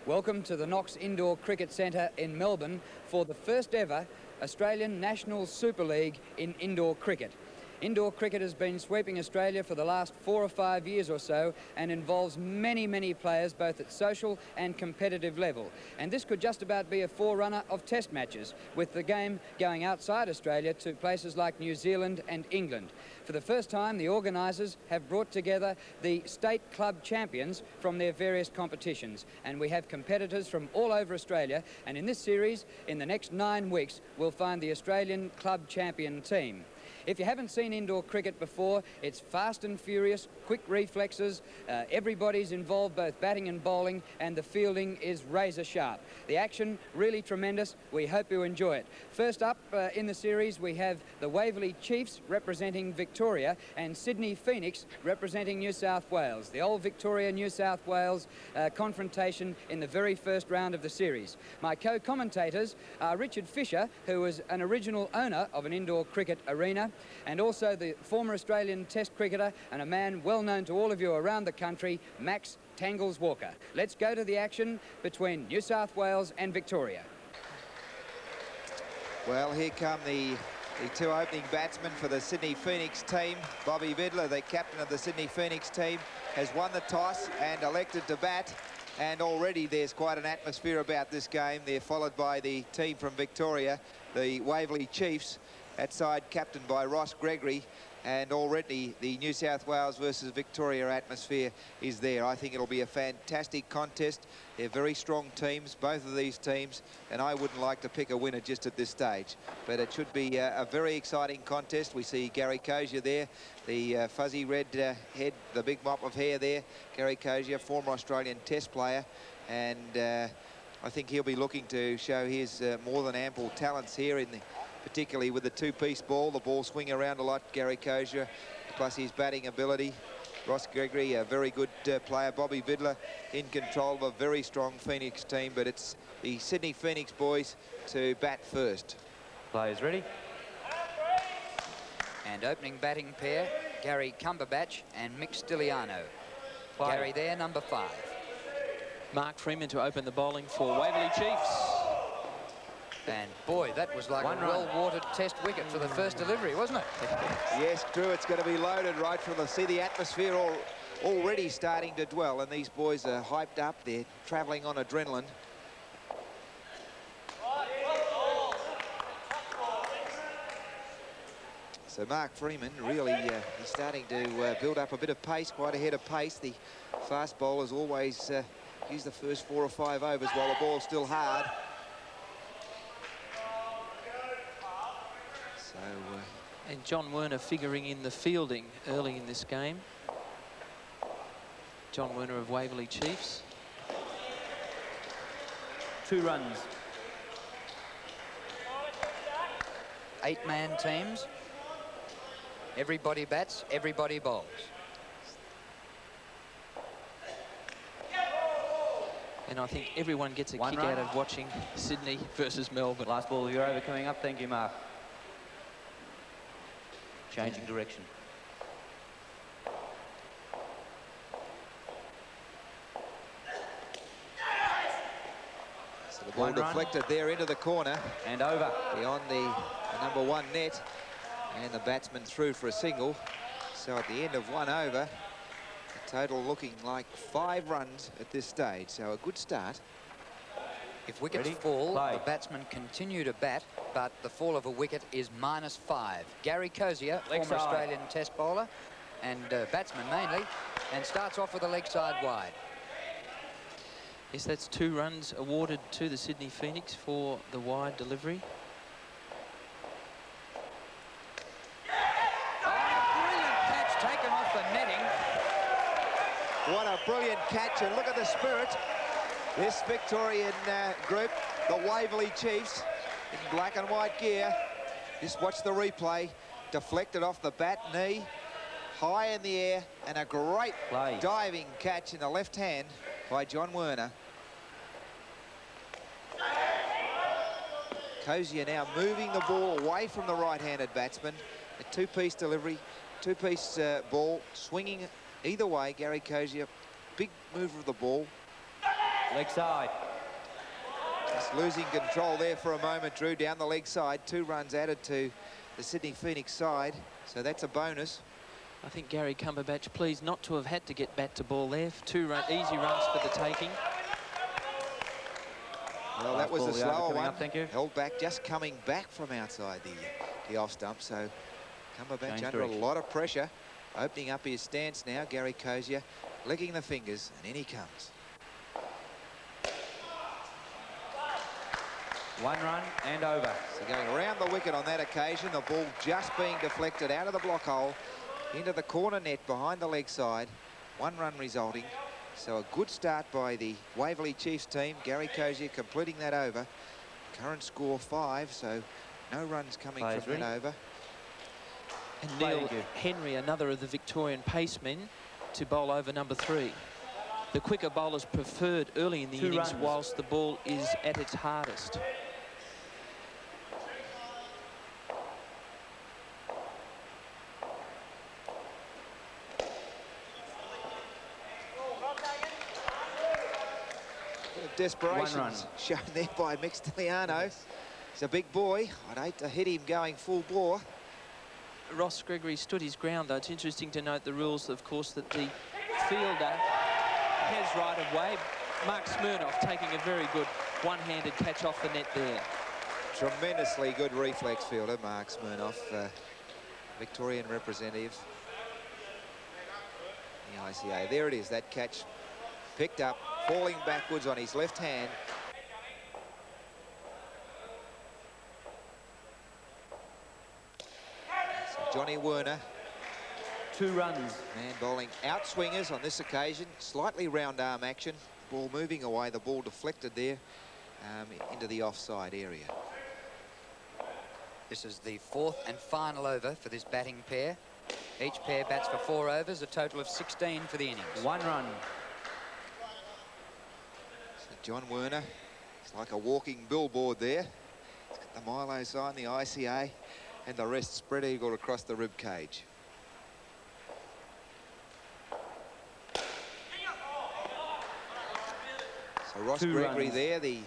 Welcome to the Knox Indoor Cricket Centre in Melbourne for the first ever Australian National Super League in indoor cricket. Indoor cricket has been sweeping Australia for the last 4 or 5 years or so and involves many players both at social and competitive level. And this could just about be a forerunner of test matches, with the game going outside Australia to places like New Zealand and England. For the first time, the organisers have brought together the state club champions from their various competitions, and we have competitors from all over Australia. And in this series, in the next 9 weeks, we'll find the Australian club champion team. If you haven't seen indoor cricket before, it's fast and furious, quick reflexes, everybody's involved, both batting and bowling, and the fielding is razor sharp. The action, really tremendous. We hope you enjoy it. First up in the series, we have the Waverley Chiefs representing Victoria and Sydney Phoenix representing New South Wales. The old Victoria-New South Wales confrontation in the very first round of the series. My co-commentators are Richard Fisher, who was an original owner of an indoor cricket arena, and also the former Australian Test cricketer and a man well known to all of you around the country, Max Tangles Walker. Let's go to the action between New South Wales and Victoria. Well, here come the two opening batsmen for the Sydney Phoenix team. Bobby Vidler, the captain of the Sydney Phoenix team, has won the toss and elected to bat. And already there's quite an atmosphere about this game. They're followed by the team from Victoria, the Waverley Chiefs. That side captained by Ross Gregory, and already the New South Wales versus Victoria atmosphere is there. I think it'll be a fantastic contest. They're very strong teams, both of these teams, and I wouldn't like to pick a winner just at this stage. But it should be a very exciting contest. We see Gary Cozier there, the fuzzy red head, the big mop of hair there. Gary Cozier, former Australian Test player, and I think he'll be looking to show his more than ample talents here, particularly with the two-piece ball. The ball swing around a lot, Gary Cozier, plus his batting ability. Ross Gregory, a very good player. Bobby Vidler in control of a very strong Phoenix team, but it's the Sydney Phoenix boys to bat first. Players ready? And opening batting pair, Gary Cumberbatch and Mick Stiliano. Play. Gary there, number 5. Mark Freeman to open the bowling for Waverley Chiefs. And boy, that was like a well-watered test wicket for the first delivery, wasn't it? Yes, true. It's going to be loaded right from the... See the atmosphere already starting to dwell, and these boys are hyped up. They're travelling on adrenaline. So Mark Freeman really is starting to build up a bit of pace, quite ahead of pace. The fast bowlers always use the first 4 or 5 overs while the ball's still hard. And John Werner figuring in the fielding early in this game. John Werner of Waverley Chiefs. 2 runs. 8-man teams. Everybody bats, everybody bowls. And I think everyone gets a kick out of watching Sydney versus Melbourne. Last ball of your over coming up. Thank you, Mark. Changing direction. So the ball deflected there into the corner. And over. Beyond the number 1 net. And the batsman through for a single. So at the end of 1 over, the total looking like 5 runs at this stage. So a good start. If wickets fall, the batsmen continue to bat, but the fall of a wicket is -5. Gary Cozier, former Australian Test bowler and batsman mainly, and starts off with the leg side wide. Yes, that's 2 runs awarded to the Sydney Phoenix for the wide delivery. Brilliant catch taken off the netting. What a brilliant catch, and look at the spirit. This Victorian group, the Waverley Chiefs, in black and white gear. Just watch the replay. Deflected off the bat knee, high in the air, and a great diving catch in the left hand by John Werner. Cozier now moving the ball away from the right-handed batsman. A two-piece delivery, two-piece ball, swinging either way. Gary Cozier, big mover of the ball. Leg side. Just losing control there for a moment, Drew, down the leg side. 2 runs added to the Sydney Phoenix side, so that's a bonus. I think Gary Cumberbatch pleased not to have had to get bat to ball there. 2 easy runs for the taking. Well, that was a slower one. Thank you. Held back, just coming back from outside the off stump. So Cumberbatch Change under direction. a lot of pressure. Opening up his stance now, Gary Cozier licking the fingers, and in he comes. 1 run and over. So going around the wicket on that occasion, the ball just being deflected out of the block hole into the corner net behind the leg side. 1 run resulting. So a good start by the Waverley Chiefs team. Gary Cozier completing that over. Current score 5, so no runs coming Players from that ready? over. And Play, Neil thank you. Henry, another of the Victorian pacemen, to bowl over number 3. The quicker bowlers preferred early in the 2 innings runs. whilst the ball is at its hardest. Desperation 1 run. shown there by Mick Stiliano. He's a big boy. I'd hate to hit him going full bore. Ross Gregory stood his ground, though. It's interesting to note the rules, of course, that the fielder has right of way. Mark Smirnoff taking a very good one-handed catch off the net there. Tremendously good reflex fielder, Mark Smirnoff, Victorian representative. The ICA. There it is, that catch picked up, falling backwards on his left hand. So Johnny Werner, 2 runs. man bowling outswingers on this occasion, slightly round arm action, ball moving away, the ball deflected there into the offside area. This is the 4th and final over for this batting pair. Each pair bats for 4 overs, a total of 16 for the innings. 1 run. So John Werner, it's like a walking billboard there. He's got the Milo sign, the ICA, and the rest spread eagle across the rib cage. So Ross 2 Gregory runs. there, the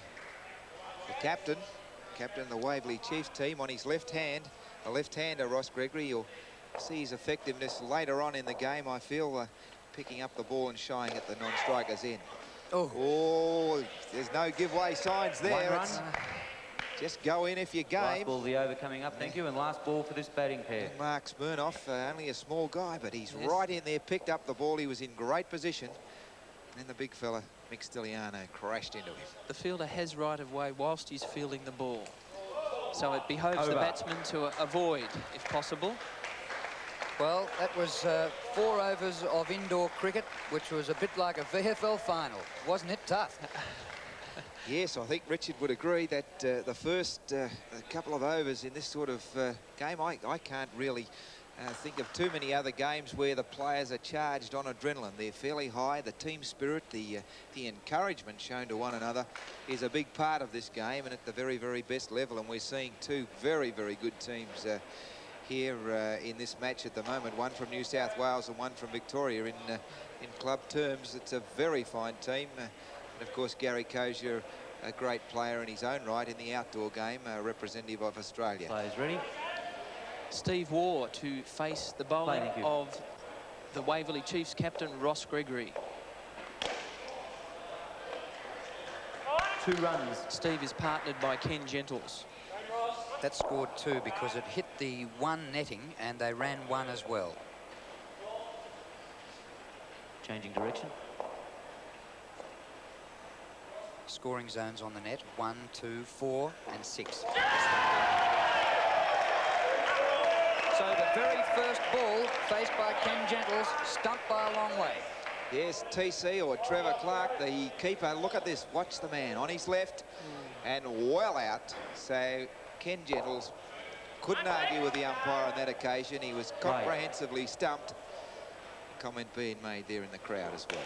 captain of the Waverley Chiefs team on his left hand. A left-hander, Ross Gregory. You'll see his effectiveness later on in the game, I feel, picking up the ball and shying at the non-striker's end. Oh, there's no giveaway signs there. 1 run. It's just go in if you Last game. ball, the over coming up, thank you. And last ball for this batting pair. Mark Smirnoff, only a small guy, but he's Yes. right in there, picked up the ball. He was in great position. And the big fella, Mick Stiliano, crashed into him. The fielder has right of way whilst he's fielding the ball. So it behoves the Over. batsman to avoid, if possible. Well, that was 4 overs of indoor cricket, which was a bit like a VFL final. Wasn't it tough? Yes, I think Richard would agree that the first couple of overs in this sort of game, I can't really think of too many other games where the players are charged on adrenaline. They're fairly high. The team spirit, the encouragement shown to one another is a big part of this game, and at the very, very best level. And we're seeing 2 very, very good teams here in this match at the moment. One from New South Wales and one from Victoria in club terms. It's a very fine team. And of course, Gary Cozier, a great player in his own right in the outdoor game, a representative of Australia. Players ready? Steve Waugh to face the bowling Thank you. of the Waverley Chiefs captain, Ross Gregory. 2 runs. Steve is partnered by Ken Gentles. That scored 2 because it hit the 1 netting and they ran 1 as well. Changing direction. Scoring zones on the net, 1, 2, 4 and 6. So the very first ball faced by Ken Gentles, stumped by a long way. Yes, TC or Trevor Clark, the keeper. Look at this. Watch the man on his left and well out. So Ken Gentles couldn't argue with the umpire on that occasion. He was comprehensively stumped. Comment being made there in the crowd as well.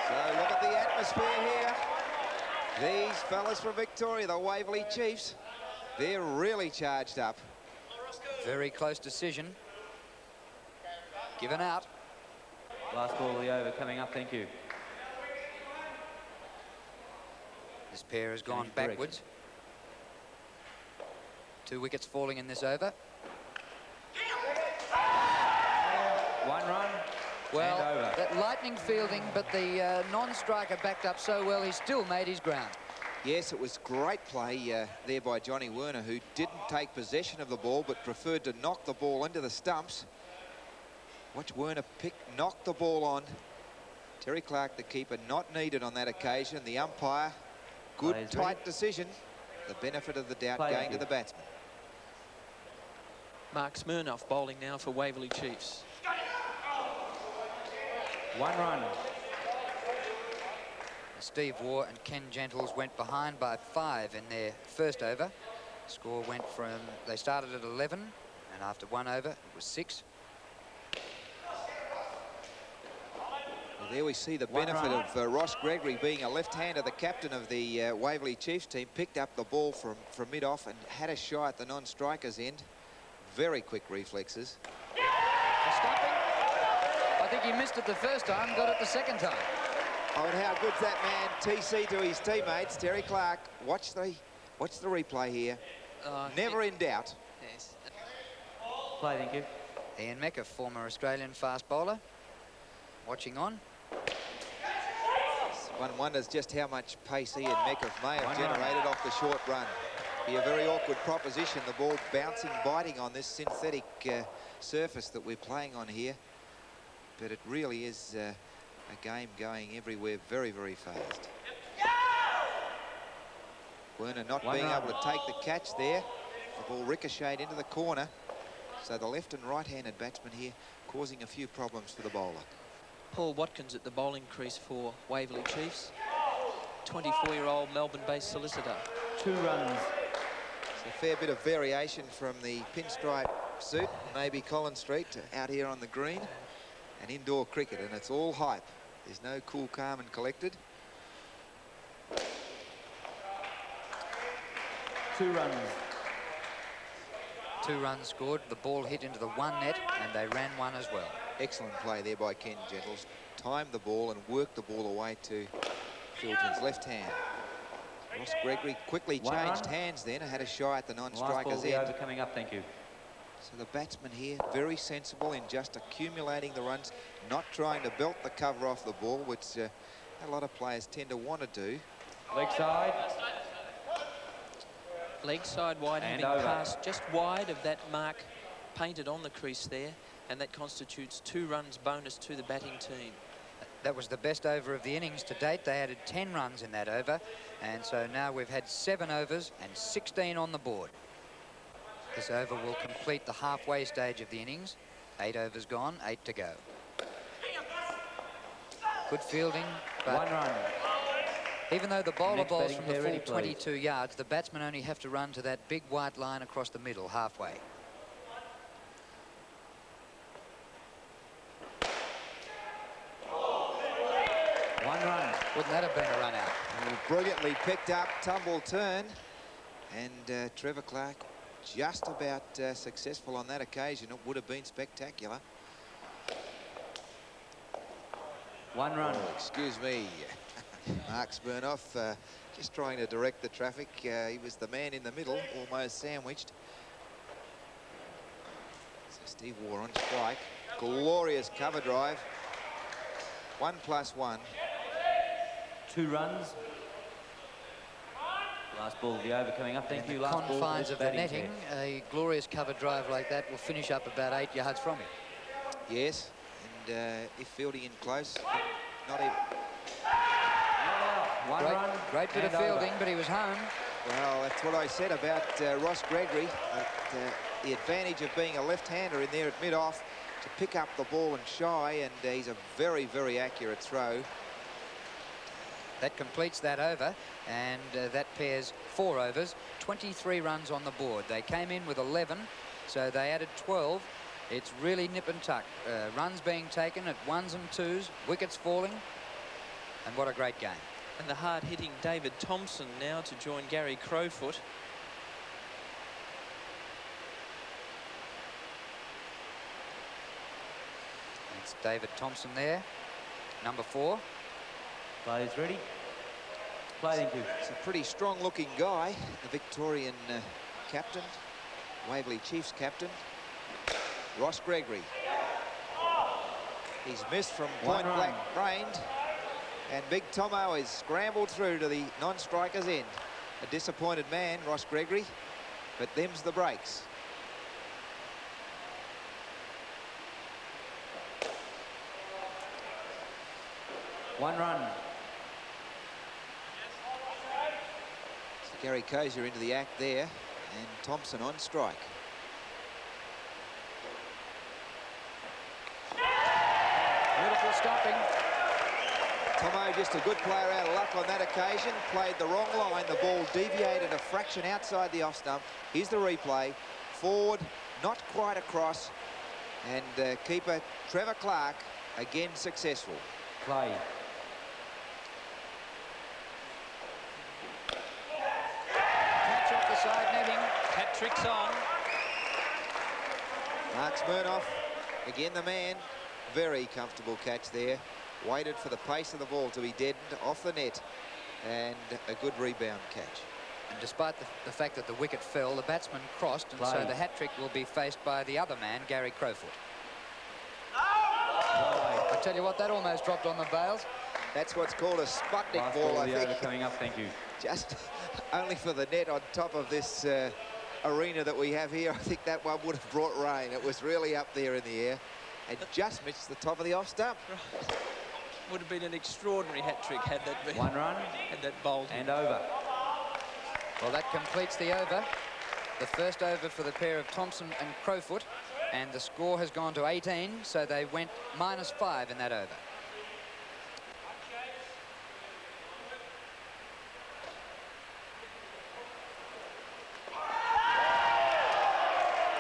So look at the atmosphere here. These fellas from Victoria, the Waverley Chiefs, they're really charged up. Very close decision. Given out. Last ball of the over coming up, thank you. This pair has gone Change direction. backwards. 2 wickets falling in this over. 1 run. Well, And over. that lightning fielding, but the non-striker backed up so well, he still made his ground. Yes, it was great play there by Johnny Werner, who didn't take possession of the ball but preferred to knock the ball into the stumps. Watch Werner knock the ball on. Terry Clark, the keeper, not needed on that occasion. The umpire, good Players tight ready. decision. The benefit of the doubt Play going ready. to the batsman. Mark Smirnoff bowling now for Waverley Chiefs. 1 run. Steve Waugh and Ken Gentles went behind by 5 in their first over. Score went from, they started at 11, and after 1 over, it was 6. Well, there we see the benefit of Ross Gregory being a left-hander, the captain of the Waverley Chiefs team. Picked up the ball from mid-off and had a shot at the non-striker's end. Very quick reflexes. Stopping. I think he missed it the first time, got it the second time. Oh, and how good's that man, TC, to his teammates. Terry Clark, watch the replay here. Never in doubt. Yes. Play, thank you. Ian Mecca, former Australian fast bowler, watching on. One wonders just how much pace Ian Mecca may have 1 run. generated off the short run. Be a very awkward proposition, the ball bouncing, biting on this synthetic surface that we're playing on here. But it really is a game going everywhere very, very fast. Werner not 1 being run. able to take the catch there. The ball ricocheted into the corner. So the left and right-handed batsman here causing a few problems for the bowler. Paul Watkins at the bowling crease for Waverley Chiefs. 24-year-old Melbourne-based solicitor. 2 runs. It's a fair bit of variation from the pinstripe suit, maybe Collins Street, to out here on the green and indoor cricket, and it's all hype. There's no cool, calm and collected. 2 runs. 2 runs scored, the ball hit into the 1 net, and they ran 1 as well. Excellent play there by Ken Gentles. Timed the ball and worked the ball away to Fielding's left hand. Ross Gregory quickly 1 changed run. hands then and had a shot at the Last ball non-striker's of the end. over coming up, thank you. So the batsman here, very sensible in just accumulating the runs, not trying to belt the cover off the ball, which a lot of players tend to want to do. Leg side. Leg side wide, And having over. passed just wide of that mark painted on the crease there, and that constitutes 2 runs bonus to the batting team. That was the best over of the innings to date. They added 10 runs in that over, and so now we've had 7 overs and 16 on the board. This over will complete the halfway stage of the innings. 8 overs gone, 8 to go. Good fielding, but 1 run. even though the bowler Next bowls batting from the pair full ready, please. 22 yards, the batsmen only have to run to that big white line across the middle, halfway. Wouldn't that have been a run out? Brilliantly picked up, tumble turn, and Trevor Clark just about successful on that occasion. It would have been spectacular. 1 run. Oh, excuse me. Mark Smirnoff just trying to direct the traffic. He was the man in the middle, almost sandwiched. So Steve Waugh on strike. Glorious cover drive. 1+1. 2 runs. Last ball of the over coming up, thank In you. the Last ball for confines this of the batting netting, pair. a glorious cover drive like that will finish up about 8 yards from him. Yes, and if fielding in close, not even. One run. Great bit of and fielding, over. but he was home. Well, that's what I said about Ross Gregory. That, the advantage of being a left-hander in there at mid-off to pick up the ball and shy, and he's a very, very accurate throw. That completes that over, and that pairs 4 overs, 23 runs on the board. They came in with 11, so they added 12. It's really nip and tuck. Runs being taken at 1s and 2s, wickets falling, and what a great game. And the hard-hitting David Thompson now to join Gary Crowfoot. And It's David Thompson there, number 4. Players ready? Play, thank you. It's a pretty strong-looking guy, the Victorian captain, Waverley Chiefs captain, Ross Gregory. He's missed from point-blank range, and Big Tomo is scrambled through to the non-striker's end. A disappointed man, Ross Gregory, but them's the breaks. One run. So Gary Kozier into the act there, and Thompson on strike. Beautiful stopping. Tomo just a good player out of luck on that occasion. Played the wrong line. The ball deviated a fraction outside the off stump. Here's the replay. Forward, not quite across. And keeper Trevor Clark again successful. Play. Catch off the side netting. Hat tricks on. Mark Smirnoff, again the man. Very comfortable catch there. Waited for the pace of the ball to be deadened off the net, and a good rebound catch. And despite the fact that the wicket fell, the batsman crossed, and so the hat-trick will be faced by the other man, Gary Crowfoot. I tell you what, that almost dropped on the bails. That's what's called a Sputnik Last ball, ball I of the over think. coming up, thank you. Just only for the net on top of this arena that we have here. I think that one would have brought rain. It was really up there in the air and just missed the top of the off stump. Would have been an extraordinary hat trick had that been. One run. Had that bowled. And over. Well, that completes the over. The first over for the pair of Thompson and Crowfoot. And the score has gone to 18, so they went -5 in that over.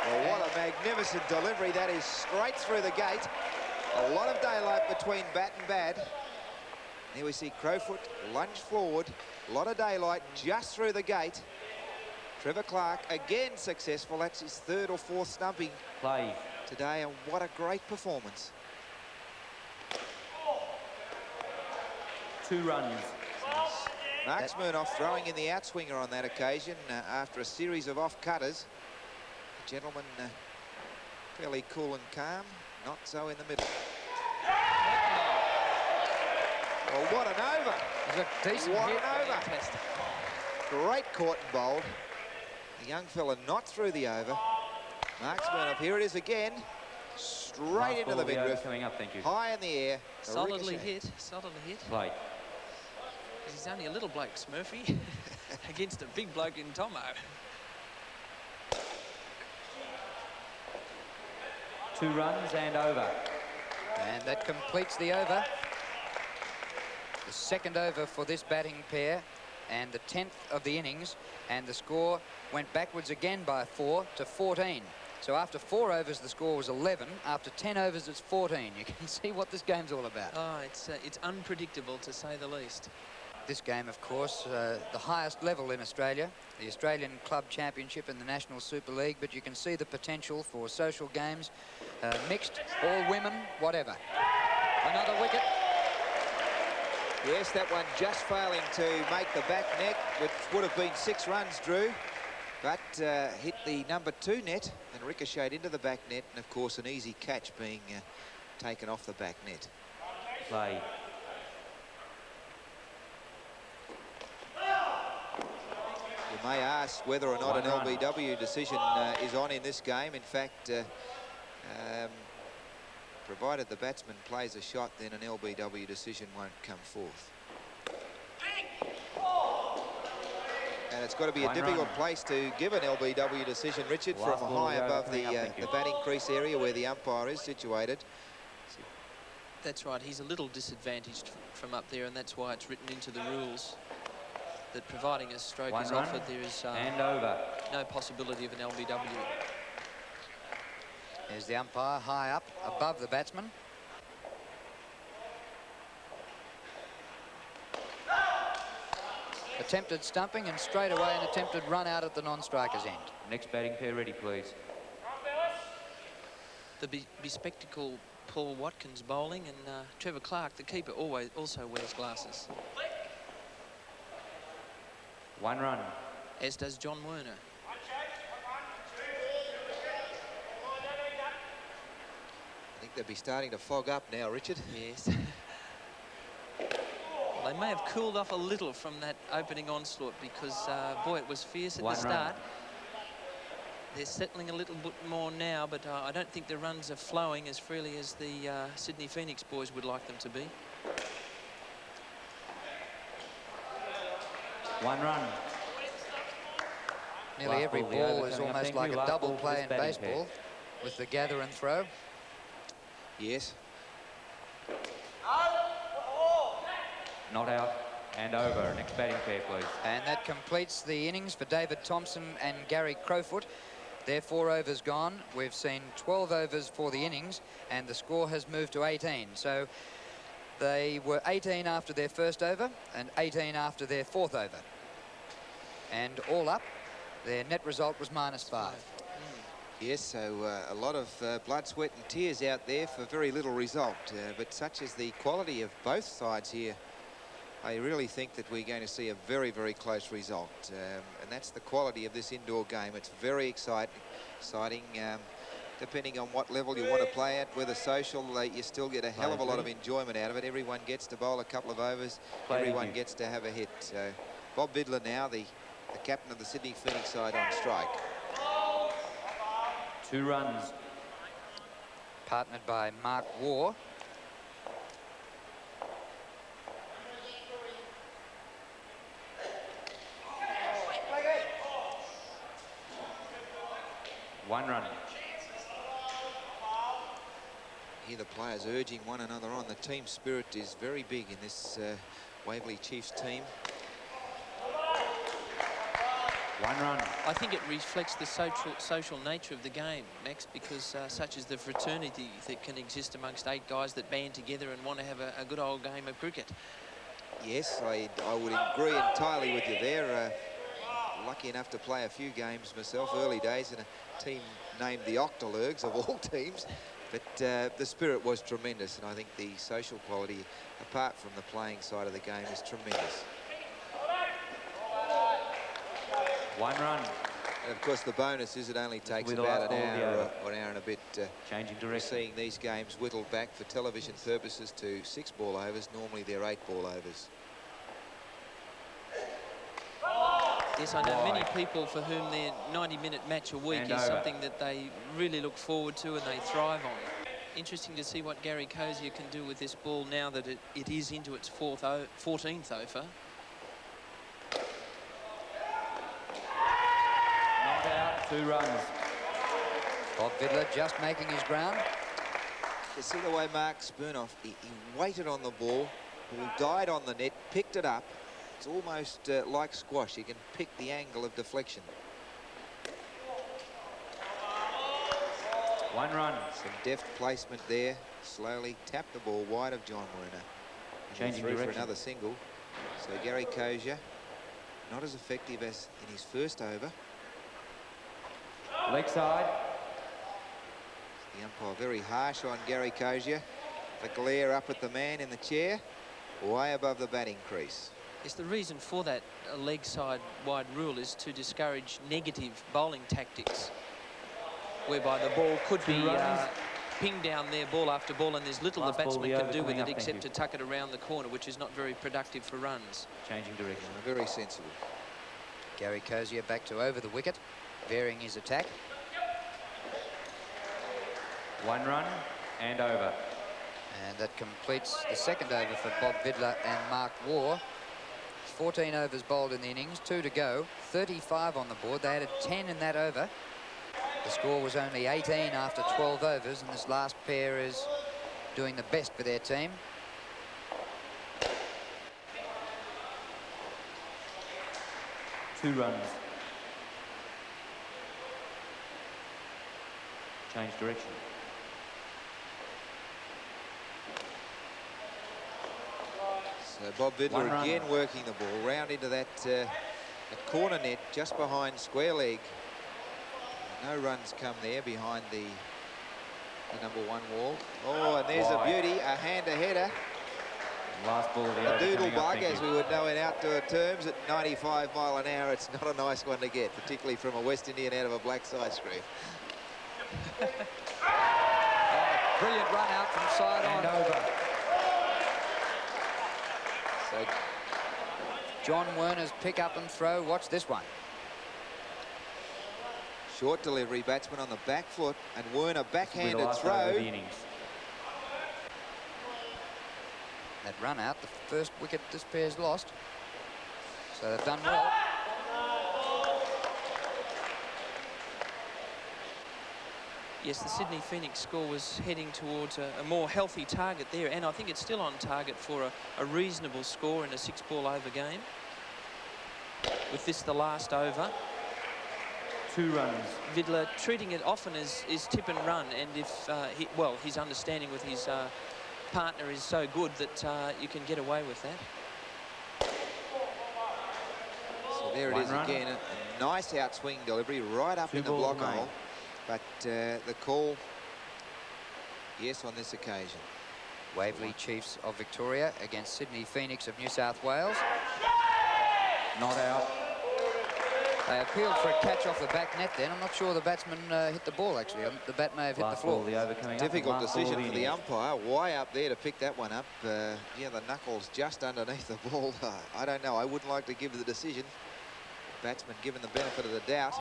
Well, what a magnificent delivery. That is straight through the gate. A lot of daylight between bat and bad. Here we see Crowfoot lunge forward. A lot of daylight just through the gate. Trevor Clark again successful. That's his 3rd or 4th stumping Play. today, and what a great performance. 2 runs. Mark Smirnoff throwing in the outswinger on that occasion after a series of off-cutters. The gentleman fairly cool and calm, not so in the middle. Well, what an over. It was a decent What hit. an over. Fantastic. Great caught and bowled. The young fella not through the over. Mark Smirnoff, here it is again. Straight Last into ball the of the over midriff. coming up, thank you. High in the air. A Solidly ricochet. hit. Solidly hit. Play. He's only a little bloke, Smurfy, against a big bloke in Tomo. 2 runs and over. And that completes the over. The 2nd over for this batting pair, and the 10th of the innings, and the score went backwards again by 4 to 14. So after 4 overs, the score was 11. After 10 overs, it's 14. You can see what this game's all about. Oh, it's unpredictable, to say the least. This game, of course, the highest level in Australia, the Australian Club Championship and the National Super League, but you can see the potential for social games, mixed, all women, whatever. Another wicket. Yes, that one just failing to make the back net, which would have been 6 runs, Drew, but hit the number 2 net and ricocheted into the back net, and of course an easy catch being taken off the back net. Play. You may ask whether or not an LBW decision is on in this game. In fact, provided the batsman plays a shot, then an LBW decision won't come forth. And it's got to be a difficult place to give an LBW decision, Richard, from high above the batting crease area where the umpire is situated. That's right. He's a little disadvantaged from up there, and that's why it's written into the rules that providing a stroke is offered, there is and over. No possibility of an LBW. There's the umpire high up above the batsman. Attempted stumping and straight away an attempted run out at the non-striker's end. Next batting pair ready, please. the bespectacled Paul Watkins bowling, and Trevor Clark, the keeper, also wears glasses. 1 run. As does John Werner. I think they'll be starting to fog up now, Richard. Yes. They may have cooled off a little from that opening onslaught because, boy, it was fierce at the start. They're settling a little bit more now, but I don't think the runs are flowing as freely as the Sydney Phoenix boys would like them to be. 1 run. Nearly every ball is almost like a double play in baseball with the gather and throw. Yes. Not out and over. Next batting pair, please. And that completes the innings for David Thompson and Gary Crowfoot. They're 4 overs gone. We've seen 12 overs for the innings, and the score has moved to 18. So they were 18 after their first over and 18 after their 4th over. And all up, their net result was -5. Yes, so a lot of blood, sweat and tears out there for very little result. But such is the quality of both sides here. I really think that we're going to see a very, very close result. And that's the quality of this indoor game. It's very exciting. Depending on what level you want to play at, whether social, you still get a hell of a lot of enjoyment out of it. Everyone gets to bowl a couple of overs. Everyone gets to have a hit. So Bob Vidler now, the captain of the Sydney Phoenix side, on strike. 2 runs. Partnered by Mark Waugh. One run. Here the players urging one another on. The team spirit is very big in this Waverley Chiefs team. 1 run. I think it reflects the social nature of the game, Max, because such is the fraternity that can exist amongst 8 guys that band together and want to have a good old game of cricket. Yes, I would agree entirely with you there. Lucky enough to play a few games myself, early days, in a team named the Octolurgs of all teams. But the spirit was tremendous, and I think the social quality, apart from the playing side of the game, is tremendous. 1 run. And of course, the bonus is it only takes about an hour or an hour and a bit. Changing direction. Seeing these games whittled back for television purposes to 6 ball overs. Normally they're 8 ball overs. Yes, I know many people for whom their 90-minute match a week is something that they really look forward to and they thrive on. Interesting to see what Gary Cozier can do with this ball now that it is into its 14th over. Not out. 2 runs. Bob Vidler just making his ground. You see the way Mark Smirnoff, he waited on the ball died on the net, picked it up. It's almost like squash. You can pick the angle of deflection. 1 run. Some deft placement there. Slowly tapped the ball wide of John Werner. Changing through direction. for another single. So Gary Cozier, not as effective as in his first over. Leg side. The umpire very harsh on Gary Cozier. The glare up at the man in the chair, way above the batting crease. Yes, the reason for that leg side wide rule is to discourage negative bowling tactics, whereby the ball could be pinged down there ball after ball, and there's little the batsman can do with it except to tuck it around the corner, which is not very productive for runs. Changing direction. Very sensible. Gary Cozier back to over the wicket, varying his attack. 1 run and over. And that completes the second over for Bob Vidler and Mark Waugh. 14 overs bowled in the innings, 2 to go, 35 on the board. They added 10 in that over. The score was only 18 after 12 overs, and this last pair is doing the best for their team. Two runs. Change direction. So Bob Vidler again working the ball round into that corner net just behind square leg. No runs come there behind the the #1 wall. Oh, and there's a beauty, a hander-header. Last ball of the A over doodle coming up, bug, thank as you. we would know in outdoor terms, at 95 mile an hour. It's not a nice one to get, particularly from a West Indian out of a black side screw. Brilliant run out from side And on. over. So John Werner's pick up and throw. Watch this one. Short delivery, batsman on the back foot, and Werner This will be the backhanded last throw. over of the innings. That run out, the first wicket this pair's lost. So they've done well. Yes, the Sydney Phoenix score was heading towards a more healthy target there, and I think it's still on target for a reasonable score in a 6-ball over game. With this the last over. 2 runs. Vidler treating it often as tip and run, and if his understanding with his partner is so good that you can get away with that. So there it One is run. again, a nice outswing delivery right up 2 in the balls block remain. hole. But the call, yes, on this occasion. Waverley Chiefs of Victoria against Sydney Phoenix of New South Wales. Not out. They appealed for a catch off the back net then. I'm not sure the batsman hit the ball, actually. The bat may have hit the Last ball floor. of the over coming up. Difficult Last ball of decision for the innings. umpire. Way up there to pick that one up. Yeah, the knuckles just underneath the ball. I don't know. I wouldn't like to give the decision. Batsman given the benefit of the doubt.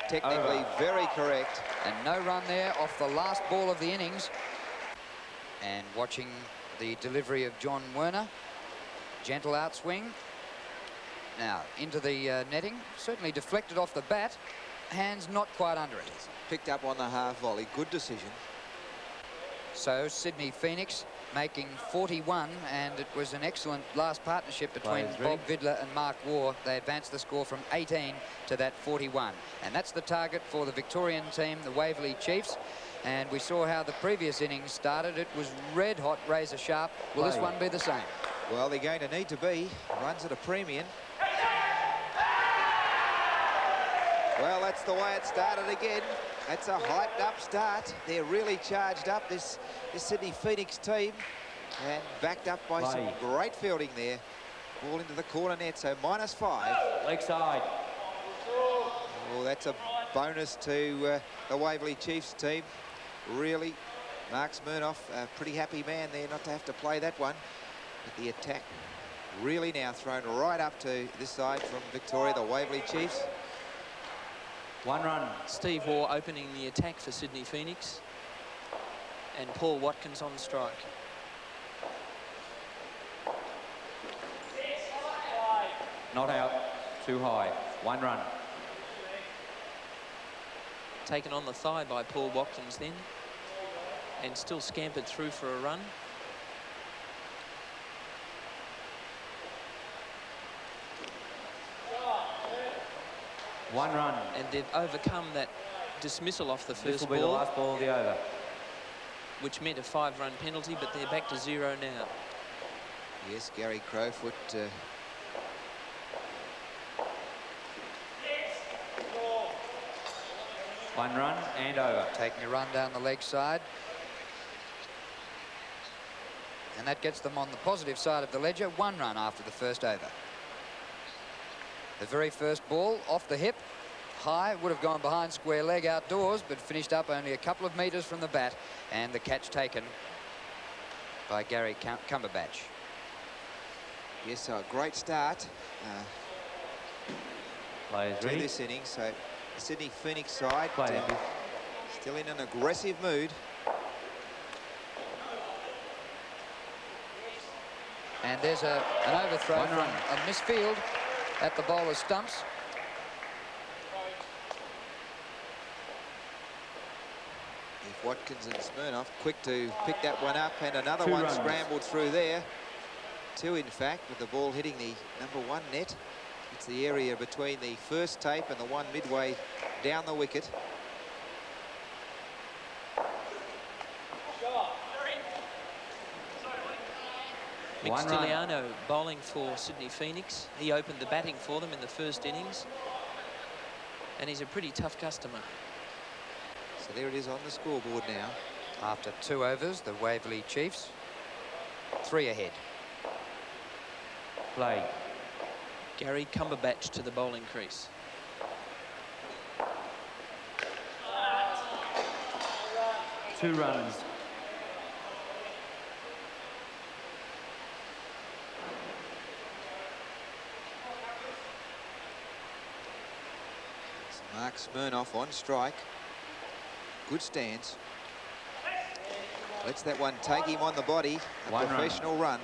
Technically Over. very correct. And no run there off the last ball of the innings. And watching the delivery of John Werner. Gentle outswing. Now into the netting. Certainly deflected off the bat. Hands not quite under it. Picked up on the half volley. Good decision. So Sydney Phoenix making 41, and it was an excellent last partnership between Players Bob ready. Vidler and Mark Waugh. They advanced the score from 18 to that 41. And that's the target for the Victorian team, the Waverley Chiefs. And we saw how the previous innings started. It was red hot, razor sharp. Will this Play. one be the same? Well, they're going to need to be. Runs at a premium. Well, that's the way it started again. That's a hyped up start. They're really charged up, this Sydney Phoenix team, and backed up by some Play. great fielding there. Ball into the corner net, so -5. Leg side. Oh, that's a bonus to the Waverley Chiefs team. Really, Mark Smirnoff, a pretty happy man there not to have to play that one. But the attack really now thrown right up to this side from Victoria, the Waverley Chiefs. 1 run. Steve Waugh opening the attack for Sydney Phoenix, and Paul Watkins on strike. Not out. Too high. 1 run. Taken on the thigh by Paul Watkins then, and still scampered through for a run. One run. And they've overcome that dismissal off the This first will be the ball, last ball of the over. which meant a 5-run penalty, but they're back to 0 now. Yes, Gary Crowfoot. One run and over. Taking a run down the leg side. And that gets them on the positive side of the ledger. 1 run after the first over. The very first ball off the hip. High, would have gone behind square leg outdoors, but finished up only a couple of metres from the bat. And the catch taken by Gary Cumberbatch. Yes, so a great start Players to ready. this inning. So the Sydney Phoenix side Play. still in an aggressive mood. And there's an overthrow One from run. a misfield at the bowler's stumps. If Watkins and Smirnoff quick to pick that one up, and another 2 one runs. scrambled through there. 2, in fact, with the ball hitting the #1 net. It's the area between the first tape and the one midway down the wicket. Mick 1 run. Stiliano bowling for Sydney Phoenix. He opened the batting for them in the first innings, and he's a pretty tough customer. So there it is on the scoreboard now. After 2 overs, the Waverley Chiefs 3 ahead. Play. Gary Cumberbatch to the bowling crease. Two runs. It's Mark Smirnoff on strike. Good stance. Lets that one take him on the body. A One professional run.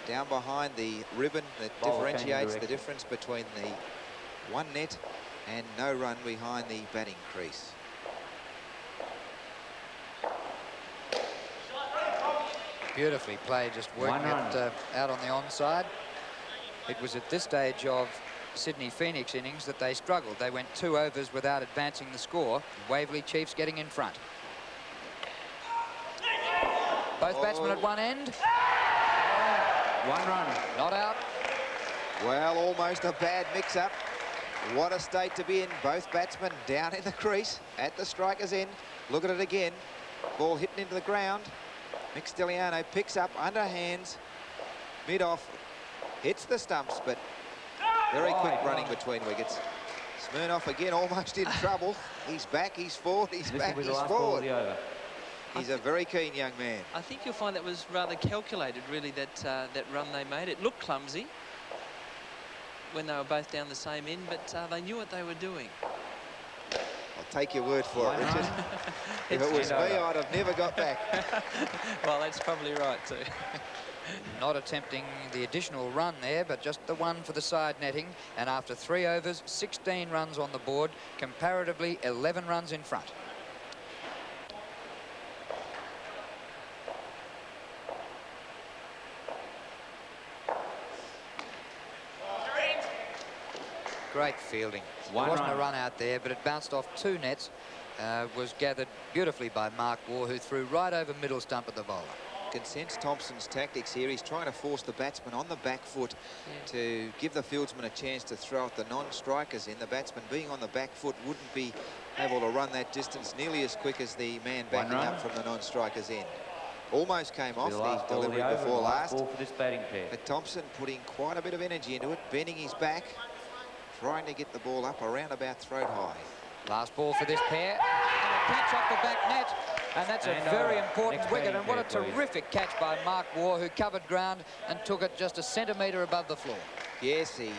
Down behind the ribbon that Ball differentiates the changing difference between the 1 net and no run behind the batting crease. Beautifully played, just working it out on the onside. It was at this stage of Sydney Phoenix innings that they struggled. They went 2 overs without advancing the score. Waverley Chiefs getting in front. Both batsmen at one end. 1 run. Not out. Well, almost a bad mix-up. What a state to be in. Both batsmen down in the crease at the striker's end. Look at it again. Ball hitting into the ground. Mixtiliano picks up underhands. Mid-off. Hits the stumps, but very quick running between wickets. Smirnoff again almost in trouble. He's back, he's forward, he's back, he's forward. He's a very keen young man. I think you'll find that was rather calculated, really, that run they made. It looked clumsy when they were both down the same end, but they knew what they were doing. I'll take your word for it, Richard. If it was me, I'd have never got back. Well, that's probably right, too. Not attempting the additional run there, but just the one for the side netting. And after 3 overs, 16 runs on the board, comparatively 11 runs in front. Great fielding. There wasn't a run out there, but it bounced off 2 nets. Was gathered beautifully by Mark Waugh, who threw right over middle stump at the bowler. Can sense Thompson's tactics here. He's trying to force the batsman on the back foot to give the fieldsman a chance to throw at the non-strikers in. The batsman being on the back foot wouldn't be able to run that distance nearly as quick as the man backing up from the non-strikers end. Almost came off the delivery before last. Ball for this batting pair. But Thompson putting quite a bit of energy into it, bending his back, trying to get the ball up around about throat high. Last ball for this pair. And a catch off the back net. And that's a very important wicket. And what a terrific catch by Mark Waugh, who covered ground and took it just a centimetre above the floor. Yes, he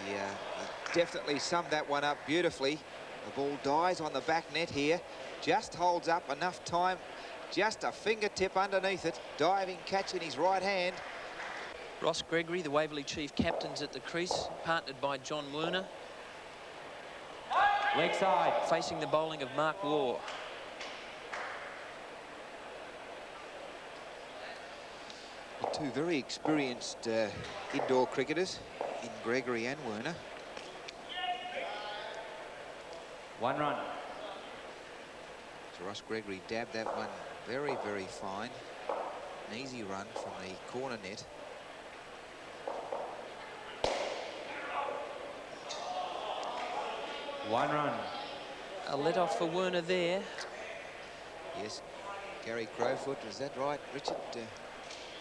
definitely summed that one up beautifully. The ball dies on the back net here. Just holds up enough time. Just a fingertip underneath it. Diving catch in his right hand. Ross Gregory, the Waverley Chief captain's at the crease, partnered by John Werner. Leg side. Facing the bowling of Mark Waugh. Two very experienced indoor cricketers in Gregory and Werner. 1 run. So Ross Gregory dabbed that one very, very fine. An easy run from the corner net. One run. A let-off for Werner there. Yes, Gary Crowfoot, is that right, Richard?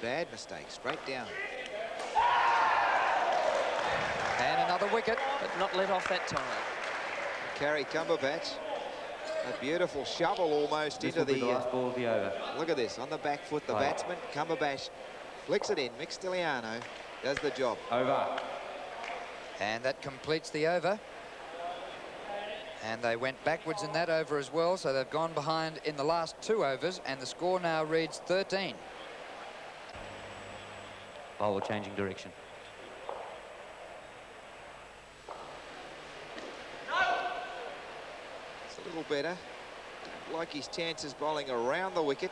Bad mistake, straight down. And another wicket. But not let off that time. Gary Cumberbatch, a beautiful shovel almost This into will be the last ball of the over. Look at this, on the back foot, the batsman, Cumberbatch, flicks it in. Mixtiliano does the job. Over. And that completes the over. And they went backwards in that over as well, so they've gone behind in the last 2 overs, and the score now reads 13. Bowler changing direction. It's a little better. Don't like his chances bowling around the wicket,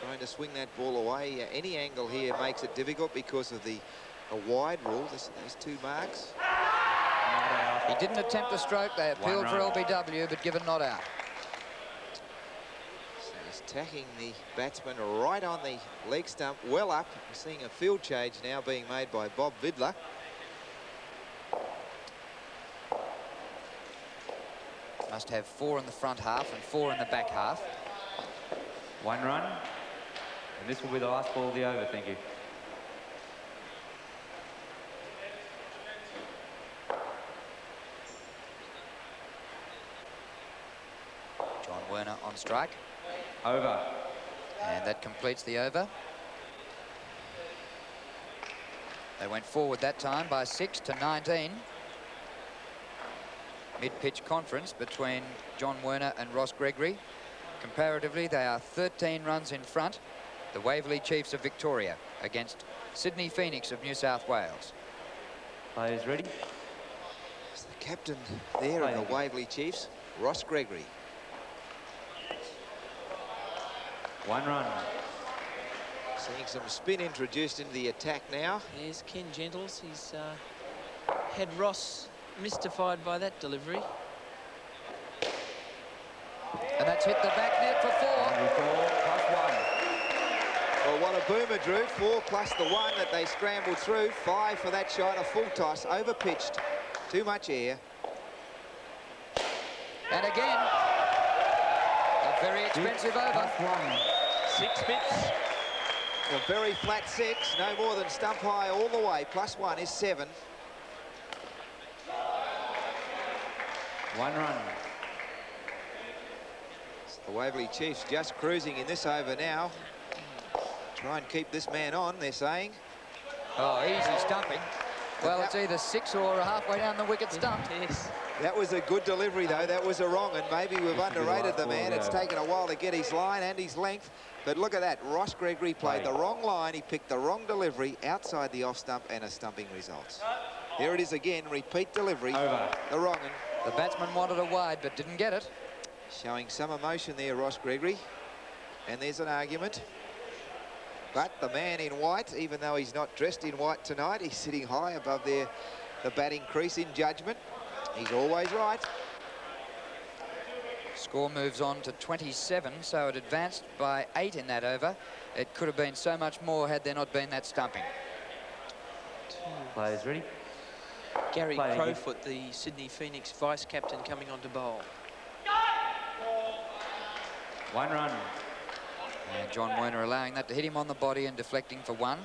trying to swing that ball away. Any angle here makes it difficult because of the wide rule. Those 2 marks. He didn't attempt the stroke. They appealed for LBW, but given not out. So he's tacking the batsman right on the leg stump, well up. We're seeing a field change now being made by Bob Vidler. Must have 4 in the front half and 4 in the back half. 1 run. And this will be the last ball of the over, thank you. John Werner on strike. Over. And that completes the over. They went forward that time by 6 to 19. Mid-pitch conference between John Werner and Ross Gregory. Comparatively, they are 13 runs in front. The Waverley Chiefs of Victoria against Sydney Phoenix of New South Wales. Players ready? It's the captain there of the Waverley Chiefs, Ross Gregory. 1 run. Seeing some spin introduced into the attack now. There's Ken Gentles. He's had Ross mystified by that delivery. And that's hit the back net for 4. 4 plus 1. Well, what a boomer, Drew. 4 plus the 1 that they scrambled through. 5 for that shot, a full toss, over-pitched. Too much air. And again, a very expensive over. 6 bits. A very flat 6, no more than stump high all the way. Plus 1 is 7. 1 run. The Waverley Chiefs just cruising in this over now. Try and keep this man on, they're saying. Oh, easy stumping. Well, it's either 6 or halfway down the wicket stump. Yes. That was a good delivery, though. That was a wrong, and maybe we've underrated the man. It's taken a while to get his line and his length. But look at that. Ross Gregory played the wrong line. He picked the wrong delivery outside the off stump, and a stumping result. There it is again. Repeat delivery. Over. The wrong one. The batsman wanted a wide, but didn't get it. Showing some emotion there, Ross Gregory. And there's an argument. But the man in white, even though he's not dressed in white tonight, he's sitting high above the batting crease in judgment. He's always right. Score moves on to 27, so it advanced by 8 in that over. It could have been so much more had there not been that stumping. Players ready? Gary Crowfoot, the Sydney Phoenix vice-captain, coming on to bowl. 1 run. And John Werner allowing that to hit him on the body and deflecting for 1.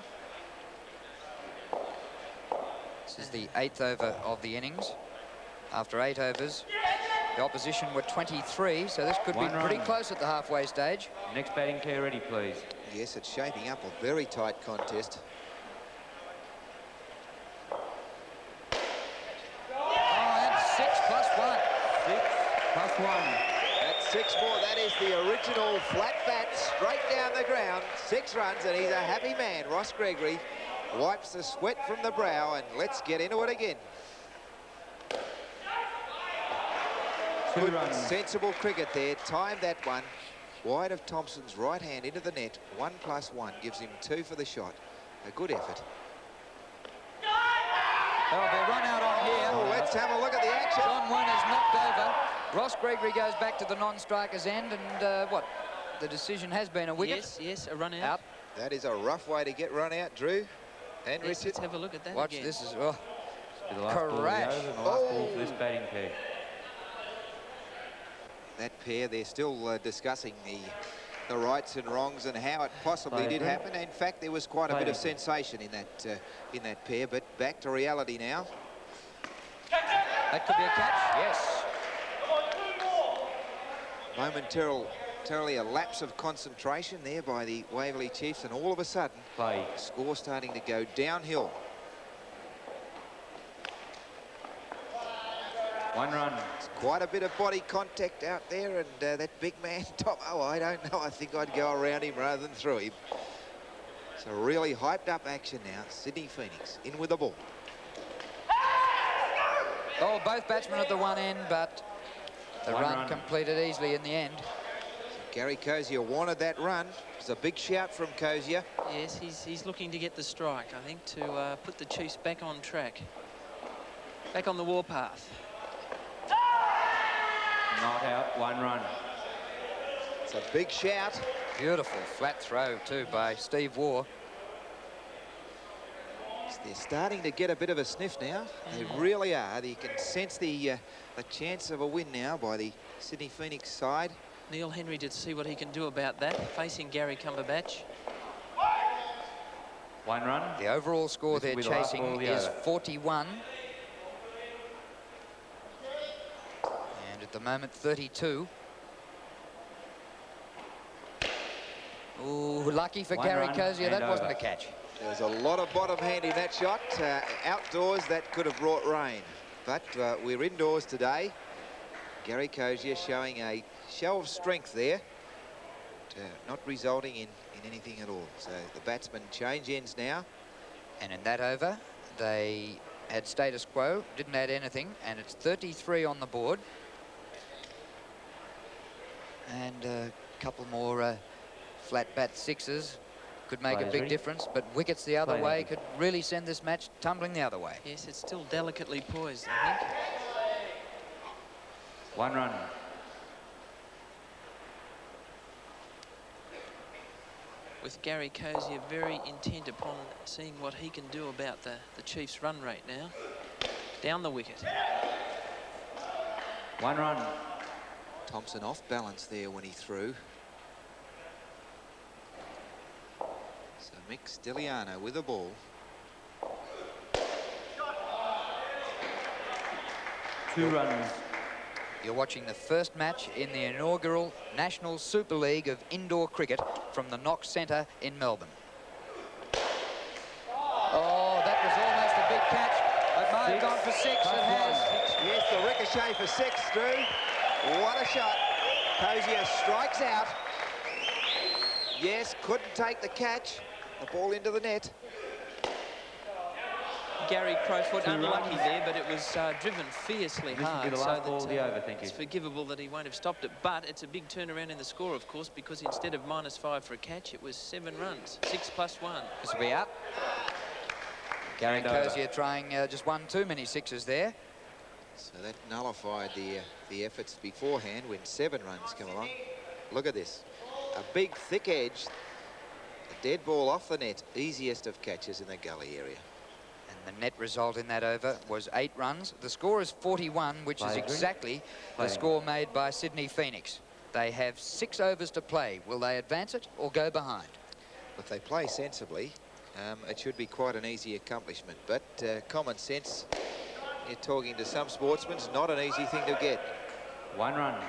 This is the 8th over of the innings. After 8 overs, the opposition were 23, so this could be pretty close at the halfway stage. Next batting pair ready, please. Yes, it's shaping up a very tight contest. Oh, and 6 plus 1. 6 plus 1. That's 6 more. That is the original flat bat straight down the ground. 6 runs, and he's a happy man. Ross Gregory wipes the sweat from the brow, and let's get into it again. 2 Good, runs. sensible cricket there. Timed that one. Wide of Thompson's right hand into the net. 1 plus 1 gives him 2 for the shot. A good effort. There'll be a run out on here. Oh, let's have a look at the action. John Werner's knocked over. Ross Gregory goes back to the non-striker's end, and what? The decision has been a wicket. Yes, yes, a run out. That is a rough way to get run out, Drew. And Yes, Richard. let's have a look at that Watch again. this as well. Be the last ball of the Crash. over and the last ball for this batting pair. That pair, they're still discussing the rights and wrongs and how it possibly did happen. In fact, there was quite a bit of sensation in that pair, but back to reality now. That could be a catch. Yes. Momentarily a lapse of concentration there by the Waverley Chiefs, and all of a sudden, Play. the score starting to go downhill. 1 run. Quite a bit of body contact out there, and that big man, Tomo, I don't know. I think I'd go around him rather than through him. It's a really hyped up action now. Sydney Phoenix in with the ball. Oh, both batsmen at the one end, but the run completed easily in the end. Gary Cozier wanted that run. It's a big shout from Cozier. Yes, he's looking to get the strike, I think, to put the Chiefs back on track. Back on the warpath. Not out. 1 run. It's a big shout. Beautiful flat throw too by Steve Waugh. They're starting to get a bit of a sniff now. They really are. You can sense the chance of a win now by the Sydney Phoenix side. Neil Henry to see what he can do about that, facing Gary Cumberbatch. 1 run. The overall score they're chasing is 41. And at the moment, 32. Ooh, lucky for Gary Cozier, that wasn't a catch. There was a lot of bottom hand in that shot. Outdoors, that could have brought rain. But we're indoors today. Gary Cozier showing a show of strength there, not resulting in anything at all. So the batsmen change ends now. And in that over, they had status quo, didn't add anything, and it's 33 on the board. And a couple more flat bat sixes could make a big difference, but wickets the other way could really send this match tumbling the other way. Yes, it's still delicately poised, I think. 1 run. With Gary Cozier very intent upon seeing what he can do about the Chiefs' run rate now. Down the wicket. 1 run. Thompson off balance there when he threw. So Mick Stiliano with the ball. 2 runs. You're watching the first match in the inaugural National Super League of Indoor Cricket from the Knox Centre in Melbourne. Oh, that was almost a big catch. It might have gone for 6. It has. Yes, the ricochet for 6, Drew. What a shot. Cozier strikes out. Yes, couldn't take the catch. The ball into the net. Gary Crowfoot unlucky there, but it was driven fiercely hard, so that it's forgivable that he won't have stopped it. But it's a big turnaround in the score, of course, because instead of -5 for a catch, it was 7 runs, 6 + 1. This will be out. Gary Cozier trying just 1 too many sixes there. So that nullified the efforts beforehand when 7 runs come along. Look at this. A big, thick edge. A dead ball off the net. Easiest of catches in the gully area. And the net result in that over was 8 runs. The score is 41, which is exactly the score made by Sydney Phoenix. They have 6 overs to play. Will they advance it or go behind? If they play sensibly, it should be quite an easy accomplishment. But common sense, you're talking to some sportsmen, it's not an easy thing to get. 1 run.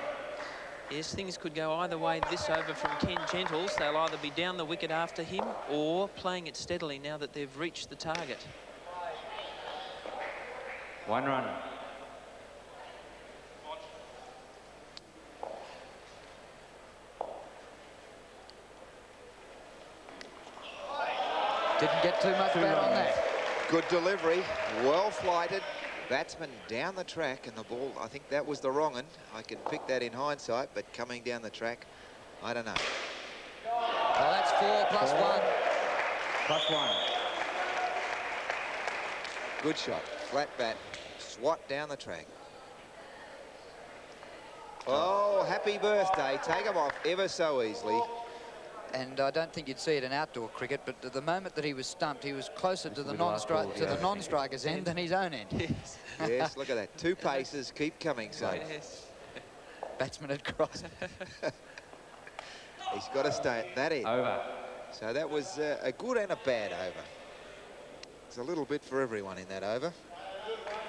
Yes, things could go either way this over from Ken Gentles. They'll either be down the wicket after him or playing it steadily now that they've reached the target. 1 run. Didn't get too much bat on that. Good delivery, well flighted. Batsman down the track, and the ball, I think that was the wrong one. I can pick that in hindsight, but coming down the track, I don't know. Well, that's 4 + 1. +1. Good shot, flat bat, swat down the track. Oh, happy birthday. Take him off ever so easily. And I don't think you'd see it in outdoor cricket, but at the moment that he was stumped, he was closer to the non-striker's end than his own end. Yes. Yes, look at that. 2 paces, keep coming, son. Yes. Batsman had crossed. He's got to stay at that end. Over. So that was a good and a bad over. It's a little bit for everyone in that over.